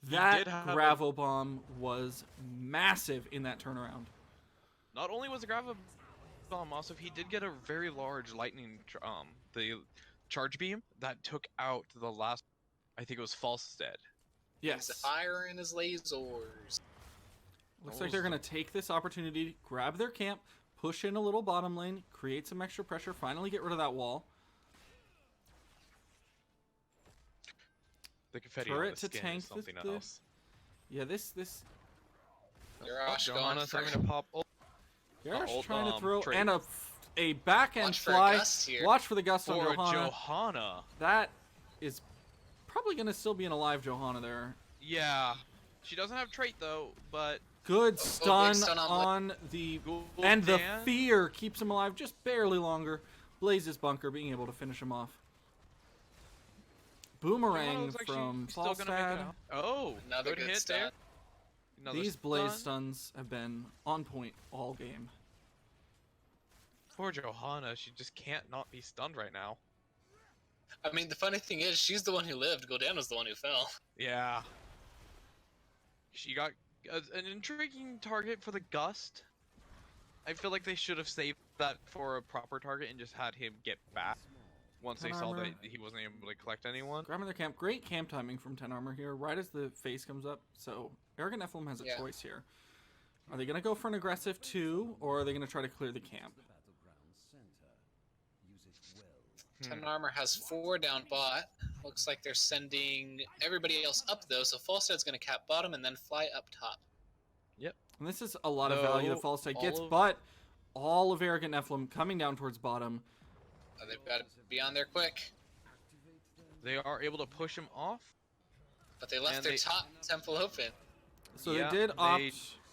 That have a- gravel bomb was massive in that turnaround. Not only was the gravel bomb awesome, he did get a very large lightning, the charge beam that took out the last, I think it was Falstead. Yes. He's a fire in his lasers. Looks like they're going to take this opportunity, grab their camp, push in a little bottom lane, create some extra pressure, finally get rid of that wall. The confetti Turret on the to skin tank is something the- else. Yeah, this Yarash going Johanna's for having to pop. Oh, Yarash old, trying to throw trade. and a backhand Watch for a fly. gust here. Watch for the gust on for Johanna. Johanna. That is probably going to still be an alive Johanna there. Yeah. She doesn't have trait though, but Good big stun stun on the Gul'dan. and the fear keeps him alive just barely longer. Blaze's bunker being able to finish him off. Boomerang looks like from she's still gonna make it Falstad. out. Oh, Another good hit stun. there. Another These Blaze stun. stuns have been on point all game. Poor Johanna, she just can't not be stunned right now. I mean, the funny thing is, she's the one who lived. Gul'dan was the one who fell. Yeah. She got an intriguing target for the gust. I feel like they should have saved that for a proper target and just had him get back once they saw that he wasn't able to collect anyone. Grabbing their camp. Great camp timing from 10 Armor here, right as the face comes up. So Arrogant Nephalem has a Yeah. choice here. Are they going to go for an aggressive 2, or are they going to try to clear the camp? 10 Armor has 4 down bot. Looks like they're sending everybody else up though, so Falstead's going to cap bottom and then fly up top. And this is a lot of value that Falstad gets, all of- but all of Arrogant Nephalem coming down towards bottom. They've got to be on there quick. They are able to push him off. But they left And their they- top temple open. So Yeah, they did opt they-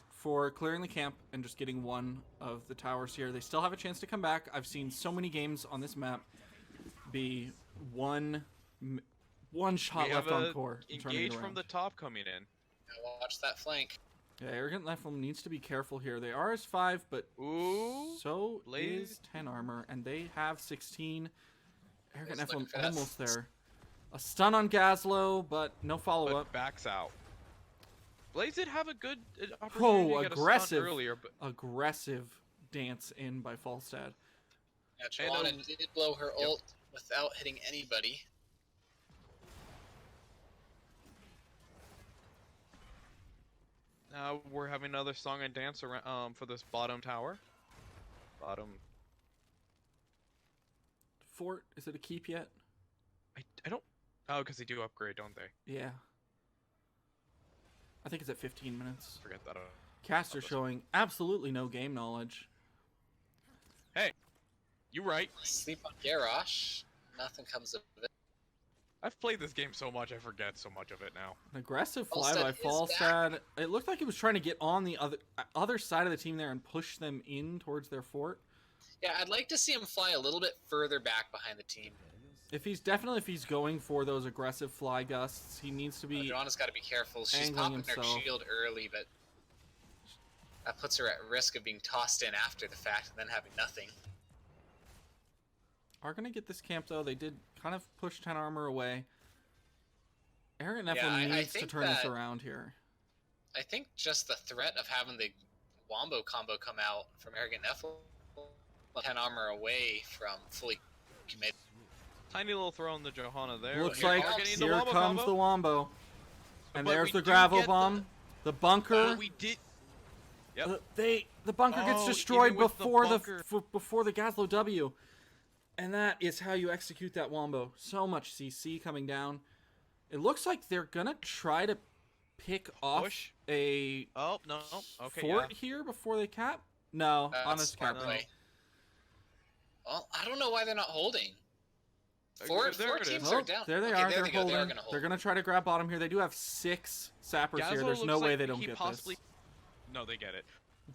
for clearing the camp and just getting one of the towers here. They still have a chance to come back. I've seen so many games on this map be one shot We left have on a core. and turning it engage from around. the top coming in. Now watch that flank. Yeah, Arrogant Nephalem needs to be careful here. They are as 5, but Ooh. so Blaze. is 10 Armor, and they have 16. Arrogant Blaze looking Nephalem for that. almost there. A stun on Gaslo, but no But follow-up. backs out. Blaze did have a good opportunity Oh, to get a aggressive. stun earlier, but Aggressive dance in by Falstad. Yeah, Johanna And, did blow her ult without hitting anybody. now we're having another song and dance around for this bottom tower. Bottom. Fort, is it a keep yet? I don't. Oh, because they do upgrade, don't they? Yeah. I think it's at 15 minutes. Forget that. Caster showing absolutely no game knowledge. Hey, you right. Sleep on Garrosh. Nothing comes of it. I've played this game so much, I forget so much of it now. An aggressive fly Falstad by is Falstad. It looked like he was trying to get on the other side of the team there and push them in towards their fort. Yeah, I'd like to see him fly a little bit further back behind the team. If he's going for those aggressive fly gusts, he needs to be. Johanna's got to be careful. She's angling popping her himself. shield early, but that puts her at risk of being tossed in after the fact and then having nothing. Are gonna get this camp though. They did kind of push 10 Armor away. Arrogant Yeah, Nephalem I needs to think turn this that- around here. I think just the threat of having the Wombo combo come out from Arrogant Nephalem 10 armor away from fully committed. Tiny little throw in the Johanna there. Looks Here like comes here Wombo comes combo. the Wombo. And But there's we the do gravel get bomb. The bunker. We did. Yep. The bunker gets Oh, destroyed even with the before bunker. before the Gazlo W. And that is how you execute that Wombo. So much CC coming down. It looks like they're gonna try to pick off Push. a Oh no. Okay. fort here before they cap. No, honest Smart cap. play. Well, I don't know why they're not holding. There Four it is. teams Oh, are down. there they Okay, are. there They're they go. They are holding. gonna hold. They're gonna try to grab bottom here. They do have 6 sappers here. Gazlo There's no looks way like they don't he get possibly... this. No, they get it.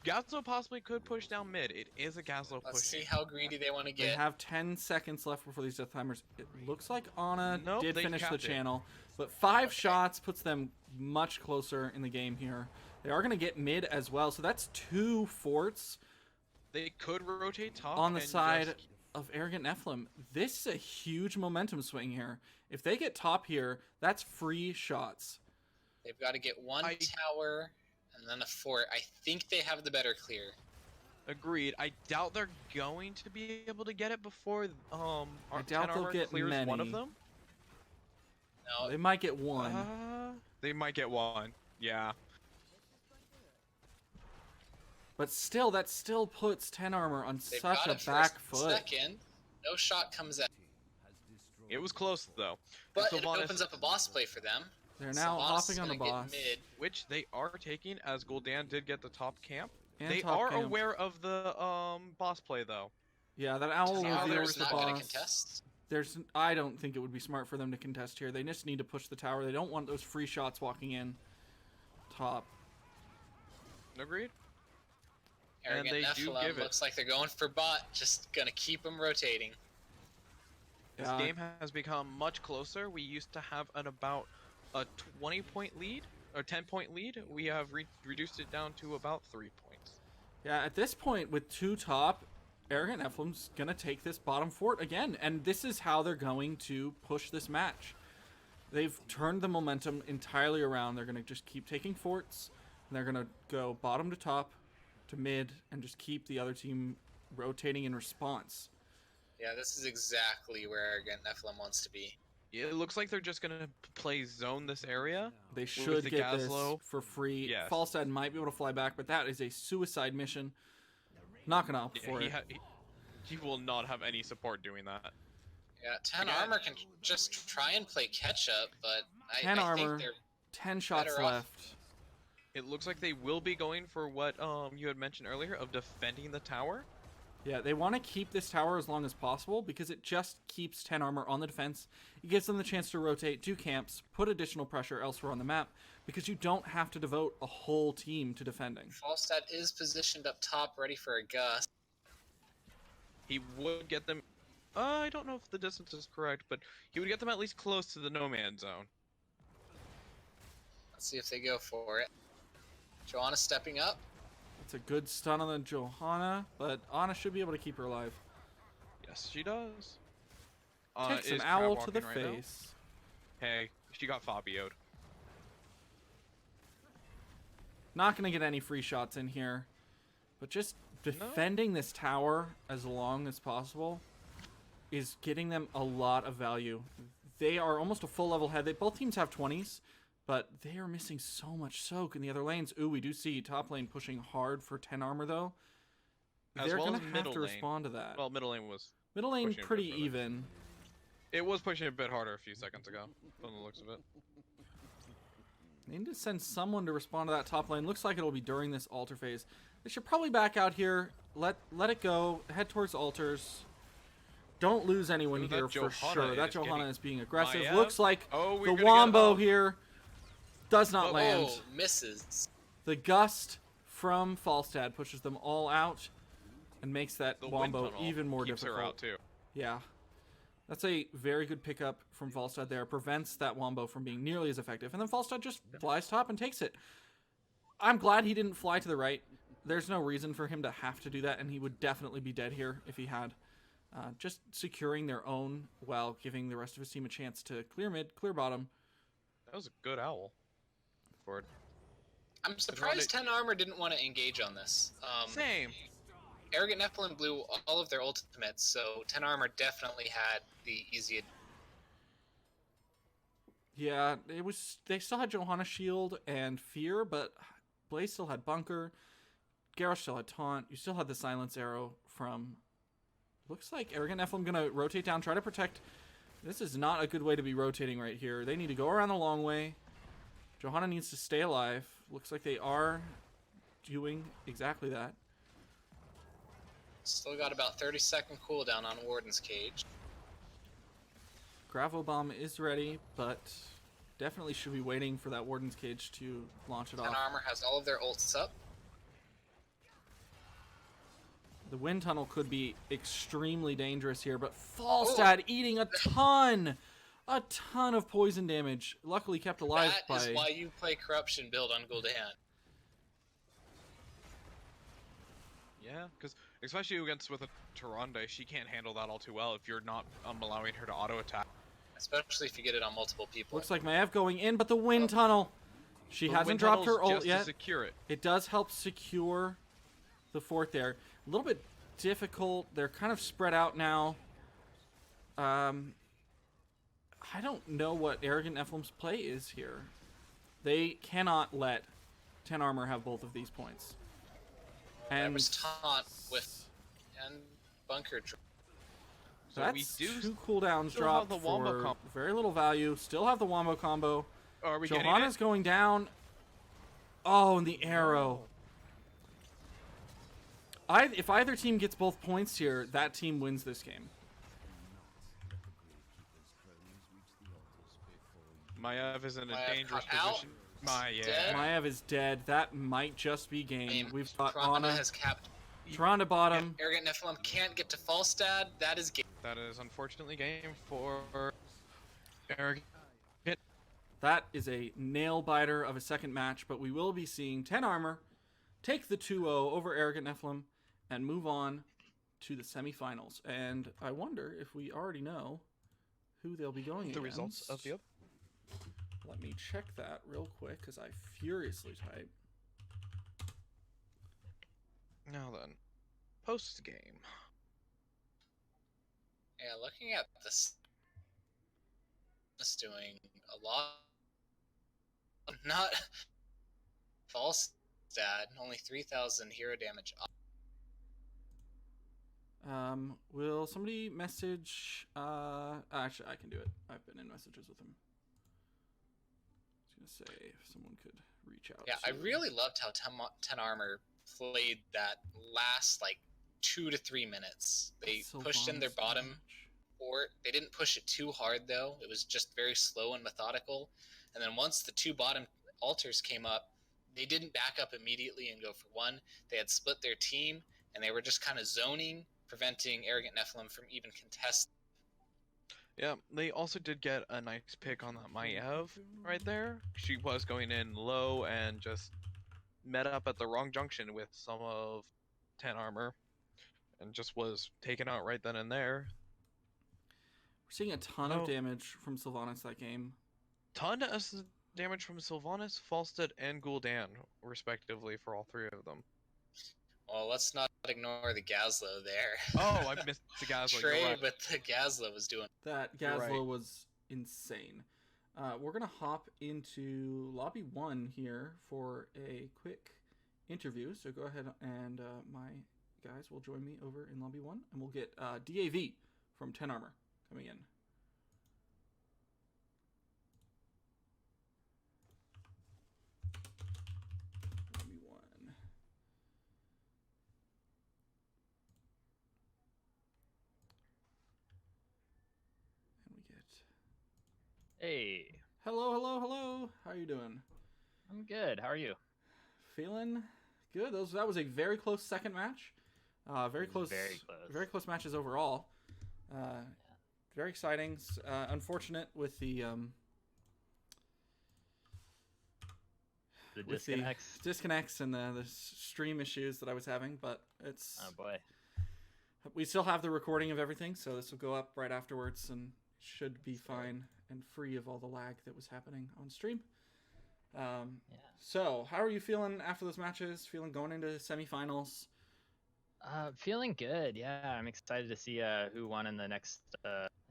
Gazlo possibly could push down mid. It is a Gazlo Let's push. see how greedy they want to They get. have 10 seconds left before these death timers. It looks like Ana Nope, did they finish the capped it. channel, but 5 Okay. shots puts them much closer in the game here. They are going to get mid as well, so that's 2 forts They could rotate top on the and side just- of Arrogant Nephalem. This is a huge momentum swing here. If they get top here, that's free shots. They've got to get one I- tower and then a fort. I think they have the better clear. Agreed. I doubt they're going to be able to get it before I doubt they'll get clears one of many. them. No, They might get 1. They might get one. Yeah. But still, that still puts 10 armor on they've such got a it for back foot. second. No shot comes out, It was close though. but And it Sylvanas- opens up a boss play for them. They're now Sylvanas hopping is on the gonna get boss. Mid. which they are taking as Gul'dan did get the top camp. And They top are camp. aware of the boss play though. Yeah, that owl The Owler's reveals the not going to boss. contest. I don't think it would be smart for them to contest here. They just need to push the tower. They don't want those free shots walking in top. Agreed. Arrogant they do Nephalem give it. looks like they're going for bot. Just gonna keep them rotating. This Yeah. game has become much closer. We used to have an about a 20-point lead or 10-point lead. We have reduced it down to about 3 points. Yeah, at this point with 2 top, Arrogant Nephalem's gonna take this bottom fort again, and this is how they're going to push this match. They've turned the momentum entirely around. They're gonna just keep taking forts, and they're gonna go bottom to top to mid, and just keep the other team rotating in response. Yeah, this is exactly where Arrogant Nephalem wants to be. It looks like they're just gonna play zone this area. They should the get Gazlo. this for free. Yes. Falstad might be able to fly back, but that is a suicide mission. Not gonna opt for it. He will not have any support doing that. Yeah, 10 Again. armor can just try and play catch up, but 10 I armor. think they're 10 shots better off. left. It looks like they will be going for what you had mentioned earlier of defending the tower. Yeah, they want to keep this tower as long as possible because it just keeps 10 armor on the defense. It gives them the chance to rotate, do camps, put additional pressure elsewhere on the map because you don't have to devote a whole team to defending. Falstad is positioned up top, ready for a gust. He would get them. I don't know if the distance is correct, but he would get them at least close to the no man zone. Let's see if they go for it. Joanna stepping up. It's a good stun on the Johanna, but Ana should be able to keep her alive. Yes, she does. Takes an is owl crab to the walking right now? face. Hey, she got Fabio'd. Not going to get any free shots in here, but just defending this tower as long as possible is getting them a lot of value. They are almost a full level head. Both teams have 20s, but they are missing so much soak in the other lanes. Ooh, we do see top lane pushing hard for 10 armar, though. As They're well going as to have middle to lane. respond to that. Well, middle lane was. Middle lane pushing a bit pretty further. even. It was pushing a bit harder a few seconds ago, from the looks of it. They need to send someone to respond to that top lane. Looks like it'll be during this altar phase. They should probably back out here. Let it go. Head towards altars. Don't lose anyone Ooh, that here for Johanna sure. That is Johanna getting- is being aggressive. Maiev? Looks like Oh, we're the gonna get- Wombo oh. here does not land. Oh, misses. The gust from Falstad pushes them all out and makes that The wind Wombo tunnel even more keeps difficult. her out too. Yeah. That's a very good pickup from Falstad there. Prevents that Wombo from being nearly as effective. And then Falstad just flies top and takes it. I'm glad he didn't fly to the right. There's no reason for him to have to do that, and he would definitely be dead here if he had. Just securing their own while giving the rest of his team a chance to clear mid, clear bottom. That was a good owl. Forward. I'm surprised 10 Armor didn't want to engage on this. Same. Arrogant Nephalem blew all of their ultimates, so 10 Armor definitely had the easy. Yeah, it was. They still had Johanna Shield and Fear, but Blaze still had Bunker. Garrosh still had Taunt. You still had the Silence Arrow from... Looks like Arrogant Nephalem going to rotate down, try to protect. This is not a good way to be rotating right here. They need to go around the long way. Johanna needs to stay alive. Looks like they are doing exactly that. Still got about 30-second cooldown on Warden's Cage. Gravo Bomb is ready, but definitely should be waiting for that Warden's Cage to launch it 10 off. Armor has all of their ults up. The wind tunnel could be extremely dangerous here, but Falstad eating a ton of poison damage. Luckily kept alive by... That is why you play Corruption build on Gul'dan. Yeah, because especially against with a Tyrande, she can't handle that all too well if you're not allowing her to auto attack. Especially if you get it on multiple people. Looks like Maev going in, but the wind tunnel. She hasn't dropped her ult yet. To secure it. It does help secure the fort there. A little bit difficult. They're kind of spread out now. I don't know what Arrogant Nephalem's play is here. They cannot let 10 Armor have both of these points. And there was Taunt with and Bunker. So that's we do two cooldowns dropped the wombo for very little value. Still have the wombo combo. Are we Johanna's going down. Oh, and the arrow. If either team gets both points here, that team wins this game. Maev is in a dangerous out. position. Maev is dead. That might just be game. We've got Tyrande Ana. has capped. Tyrande bottom. Arrogant Nephalem can't get to Falstad. That is game. That is unfortunately game for Arrogant. That is a nail biter of a second match, but we will be seeing 10 Armor take the 2-0 over Arrogant Nephalem and move on to the semifinals. And I wonder if we already know who they'll be going against. The results of the... Let me check that real quick because I furiously type. Now then, post game. Yeah, looking at this, it's doing a lot. Not Falstad, only 3,000 hero damage. Will somebody message? Actually, I can do it. I've been in messages with him. I was gonna say if someone could reach out. Yeah, I really loved how 10 Armor played that last like 2 to 3 minutes. They pushed in their bottom fort. They didn't push it too hard though. It was just very slow and methodical. And then once the 2 bottom altars came up, they didn't back up immediately and go for one. They had split their team and they were just kind of zoning, preventing Arrogant Nephalem from even contesting. Yeah, they also did get a nice pick on that Maev right there. She was going in low and just met up at the wrong junction with some of 10 Armor and just was taken out right then and there. We're seeing a ton of damage from Sylvanas that game. Ton of damage from Sylvanas, Falstad, and Gul'dan, respectively, for all 3 of them. Well, let's not ignore the Gazlo there. Oh, I missed the Gazlo. Trey, right. but the Gazlo was doing... That Gazlo was insane. We're going to hop into Lobby 1 here for a quick interview. So go ahead and my guys will join me over in Lobby 1. And we'll get DAV from 10 Armor coming in. Lobby 1. And we get... Hey. Hello. How are you doing? I'm good. How are you? Feeling good. That was a very close second match. Very close matches overall. Very exciting. Unfortunate with the disconnects and the stream issues that I was having, but it's... Oh boy. We still have the recording of everything, so this will go up right afterwards and should be fine and free of all the lag that was happening on stream. Yeah. So, how are you feeling after those matches? Feeling going into semifinals? Feeling good. Yeah, I'm excited to see who won in the next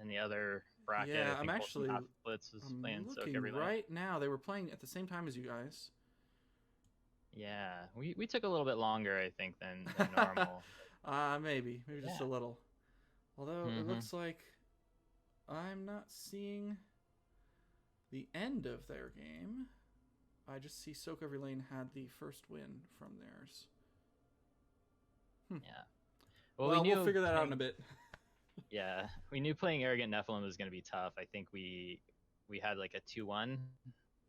in the other bracket. Yeah, I think Wholesome Pathsplits was I'm playing Soak looking Every Lane. right now. They were playing at the same time as you guys. Yeah, we took a little bit longer, I think, than normal. Maybe just a Yeah. little. Although it Mm-hmm. looks like I'm not seeing the end of their game. I just see Soak Every Lane had the first win from theirs. Yeah. Well, we Well, we'll knew figure that out in playing, a bit. yeah, we knew playing Arrogant Nephalem was going to be tough. I think we had like a 2-1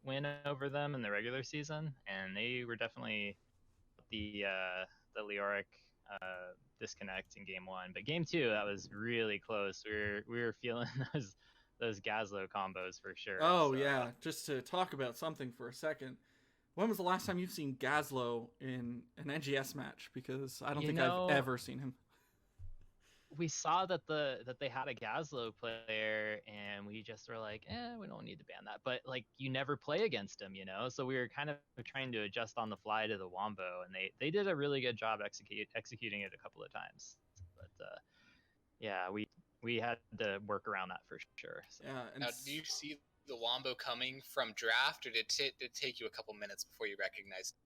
win over them in the regular season, and they were definitely the Leoric disconnect in game 1. But game 2, that was really close. We were feeling those Gazlo combos for sure. Oh, So yeah. Just to talk about something for a second. When was the last time you've seen Gazlo in an NGS match? Because I don't think I've ever seen him. we saw that they had a Gazlo player, and we just were like, we don't need to ban that. But like, you never play against him, So we were kind of trying to adjust on the fly to the Wombo, and they did a really good job executing it a couple of times. But yeah, we had to work around that for sure. So. Yeah. Now, do you see the Wombo coming from draft, or did it take you a couple minutes before you recognized it?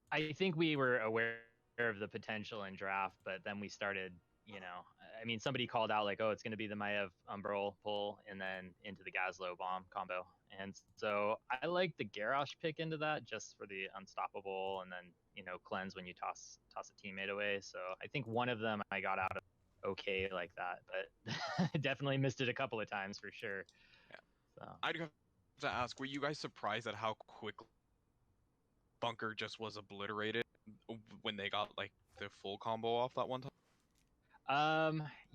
I think we were aware of the potential in draft, but then we started, I mean, somebody called out like, oh, it's going to be the Maiev Umbral pull and then into the Gazlo bomb combo. And so I like the Garrosh pick into that just for the unstoppable and then, cleanse when you toss a teammate away. So I think one of them I got out of okay like that, but definitely missed it a couple of times for sure. Yeah. So I'd have to ask, were you guys surprised at how quickly Bunker just was obliterated when they got like the full combo off that one time?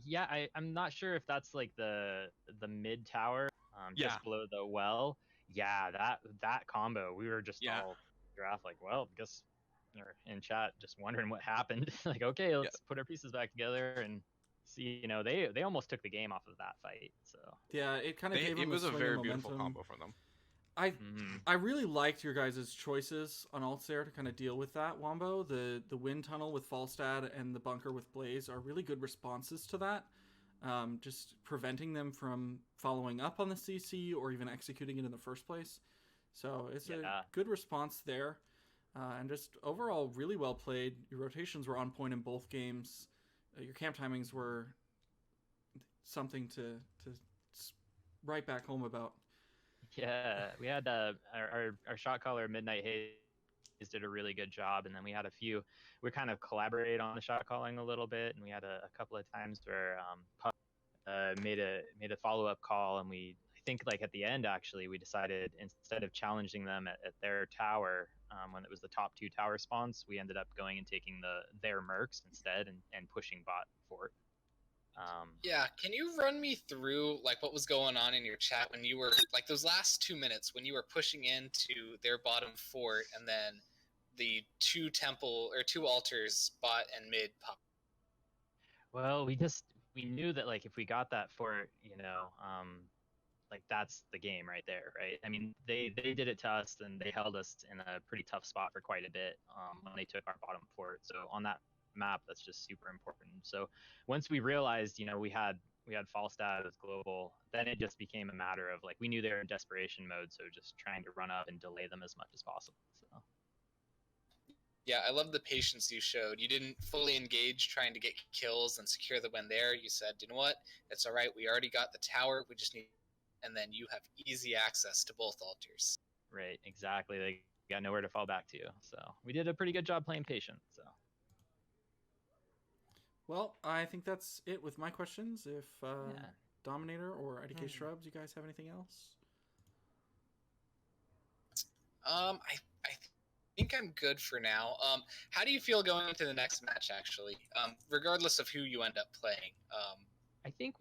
Yeah, I'm not sure if that's like the mid tower, just below the well. Yeah, that combo, we were just all draft like, well, guess or in chat just wondering what happened. Like, okay, let's put our pieces back together and see. They almost took the game off of that fight. So yeah, it kind of gave them it was a a swing of very momentum. beautiful combo from them. I really liked your guys' choices on ults there to kind of deal with that Wombo. The wind tunnel with Falstad and the bunker with Blaze are really good responses to that. Just preventing them from following up on the CC or even executing it in the first place. So it's a good response there. And just overall really well played. Your rotations were on point in both games. Your camp timings were something to write back home about. Yeah, we had our shot caller Midnight Haze did a really good job, and then we had a few. We kind of collaborated on the shot calling a little bit, and we had a couple of times where Puck made a follow up call, and I think like at the end actually we decided instead of challenging them at their tower when it was the top 2 tower spawns, we ended up going and taking their mercs instead and pushing bot fort. Yeah, can you run me through like what was going on in your chat when you were like those last 2 minutes when you were pushing into their bottom fort and then the 2 altars bot and mid pop? Well, we knew that like if we got that fort, like that's the game right there, right? I mean, they did it to us and they held us in a pretty tough spot for quite a bit when they took our bottom fort. So on that map, that's just super important. So once we realized, we had Falstad as global, then it just became a matter of like we knew they were in desperation mode, so just trying to run up and delay them as much as possible. So. Yeah, I love the patience you showed. You didn't fully engage trying to get kills and secure the win there. You said, you know what? It's all right. We already got the tower. We just need, and then you have easy access to both altars. Right, exactly. They got nowhere to fall back to. So we did a pretty good job playing patient. So. Well, I think that's it with my questions. If Dominator or IDK Shrubs, you guys have anything else? I think I'm good for now. How do you feel going into the next match? Actually, regardless of who you end up playing, I think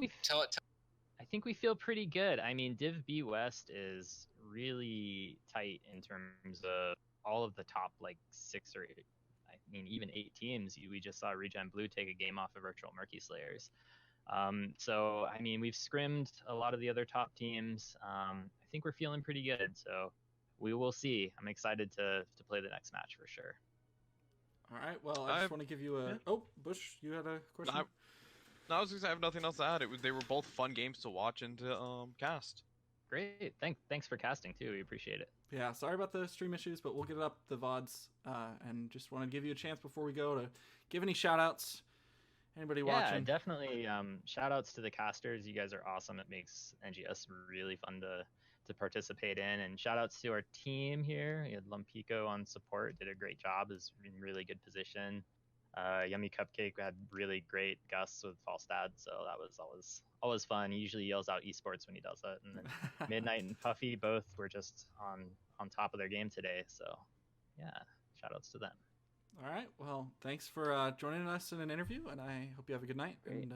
we feel pretty good. I mean, Div B West is really tight in terms of all of the top like 6 or 8, I mean even 8 teams. We just saw Regen Blue take a game off of Virtual Murky Slayers. So I mean, we've scrimmed a lot of the other top teams. I think we're feeling pretty good. So we will see. I'm excited to play the next match for sure. All right. Well, I just want to give you a. Oh, Bush, you had a question. No, I was gonna say I have nothing else to add. They were both fun games to watch and to cast. Great. Thanks for casting too. We appreciate it. Yeah, sorry about the stream issues, but we'll get it up the VODs. And just want to give you a chance before we go to give any shout outs. Anybody watching? Yeah, definitely. Shout outs to the casters. You guys are awesome. It makes NGS really fun to participate in. And shout outs to our team here. You had Lumpico on support, did a great job, is in really good position. Yummy Cupcake had really great gusts with Falstad, so that was always fun. He usually yells out esports when he does it. And then Midnight and Puffy both were just on top of their game today. So yeah, shout outs to them. All right. Well, thanks for joining us in an interview, and I hope you have a good night. Great. And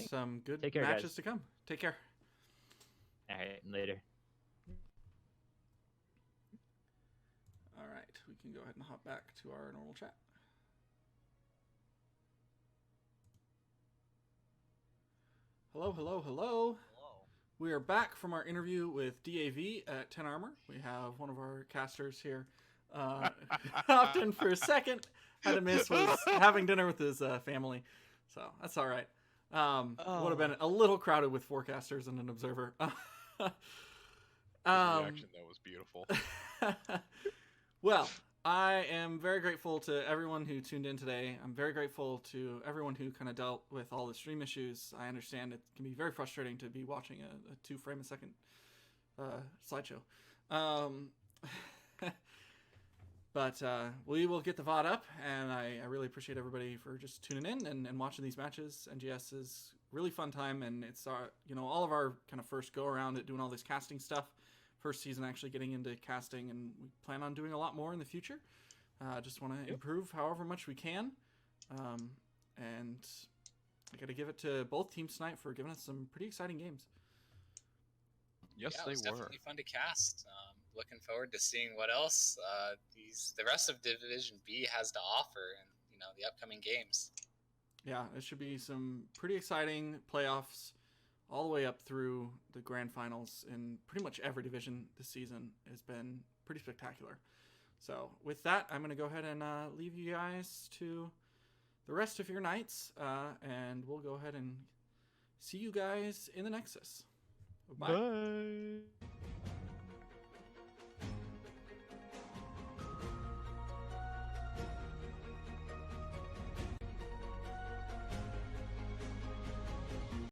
some good Take care, matches guys. to come. Take care. All right, later. All right. We can go ahead and hop back to our normal chat. Hello, hello, hello. We are back from our interview with DAV at 10 Armor. We have one of our casters here. Hopped in for a second. Had to miss, was having dinner with his family. So that's all right. Would have been a little crowded with 4 casters and an observer. The reaction, that was beautiful. Well, I am very grateful to everyone who tuned in today. I'm very grateful to everyone who kind of dealt with all the stream issues. I understand it can be very frustrating to be watching a 2-frame-a-second slideshow. But we will get the VOD up, and I really appreciate everybody for just tuning in and watching these matches. NGS is really fun time, and it's all of our kind of first go around at doing all this casting stuff. First season actually getting into casting, and we plan on doing a lot more in the future. Just want to improve however much we can. And I got to give it to both teams tonight for giving us some pretty exciting games. Yes, yeah, they it was were. definitely fun to cast. Looking forward to seeing what else the rest of Division B has to offer, and the upcoming games. Yeah, it should be some pretty exciting playoffs all the way up through the grand finals in pretty much every division this season. Has been pretty spectacular. So with that, I'm going to go ahead and leave you guys to the rest of your nights, and we'll go ahead and see you guys in the Nexus. Bye. Bye.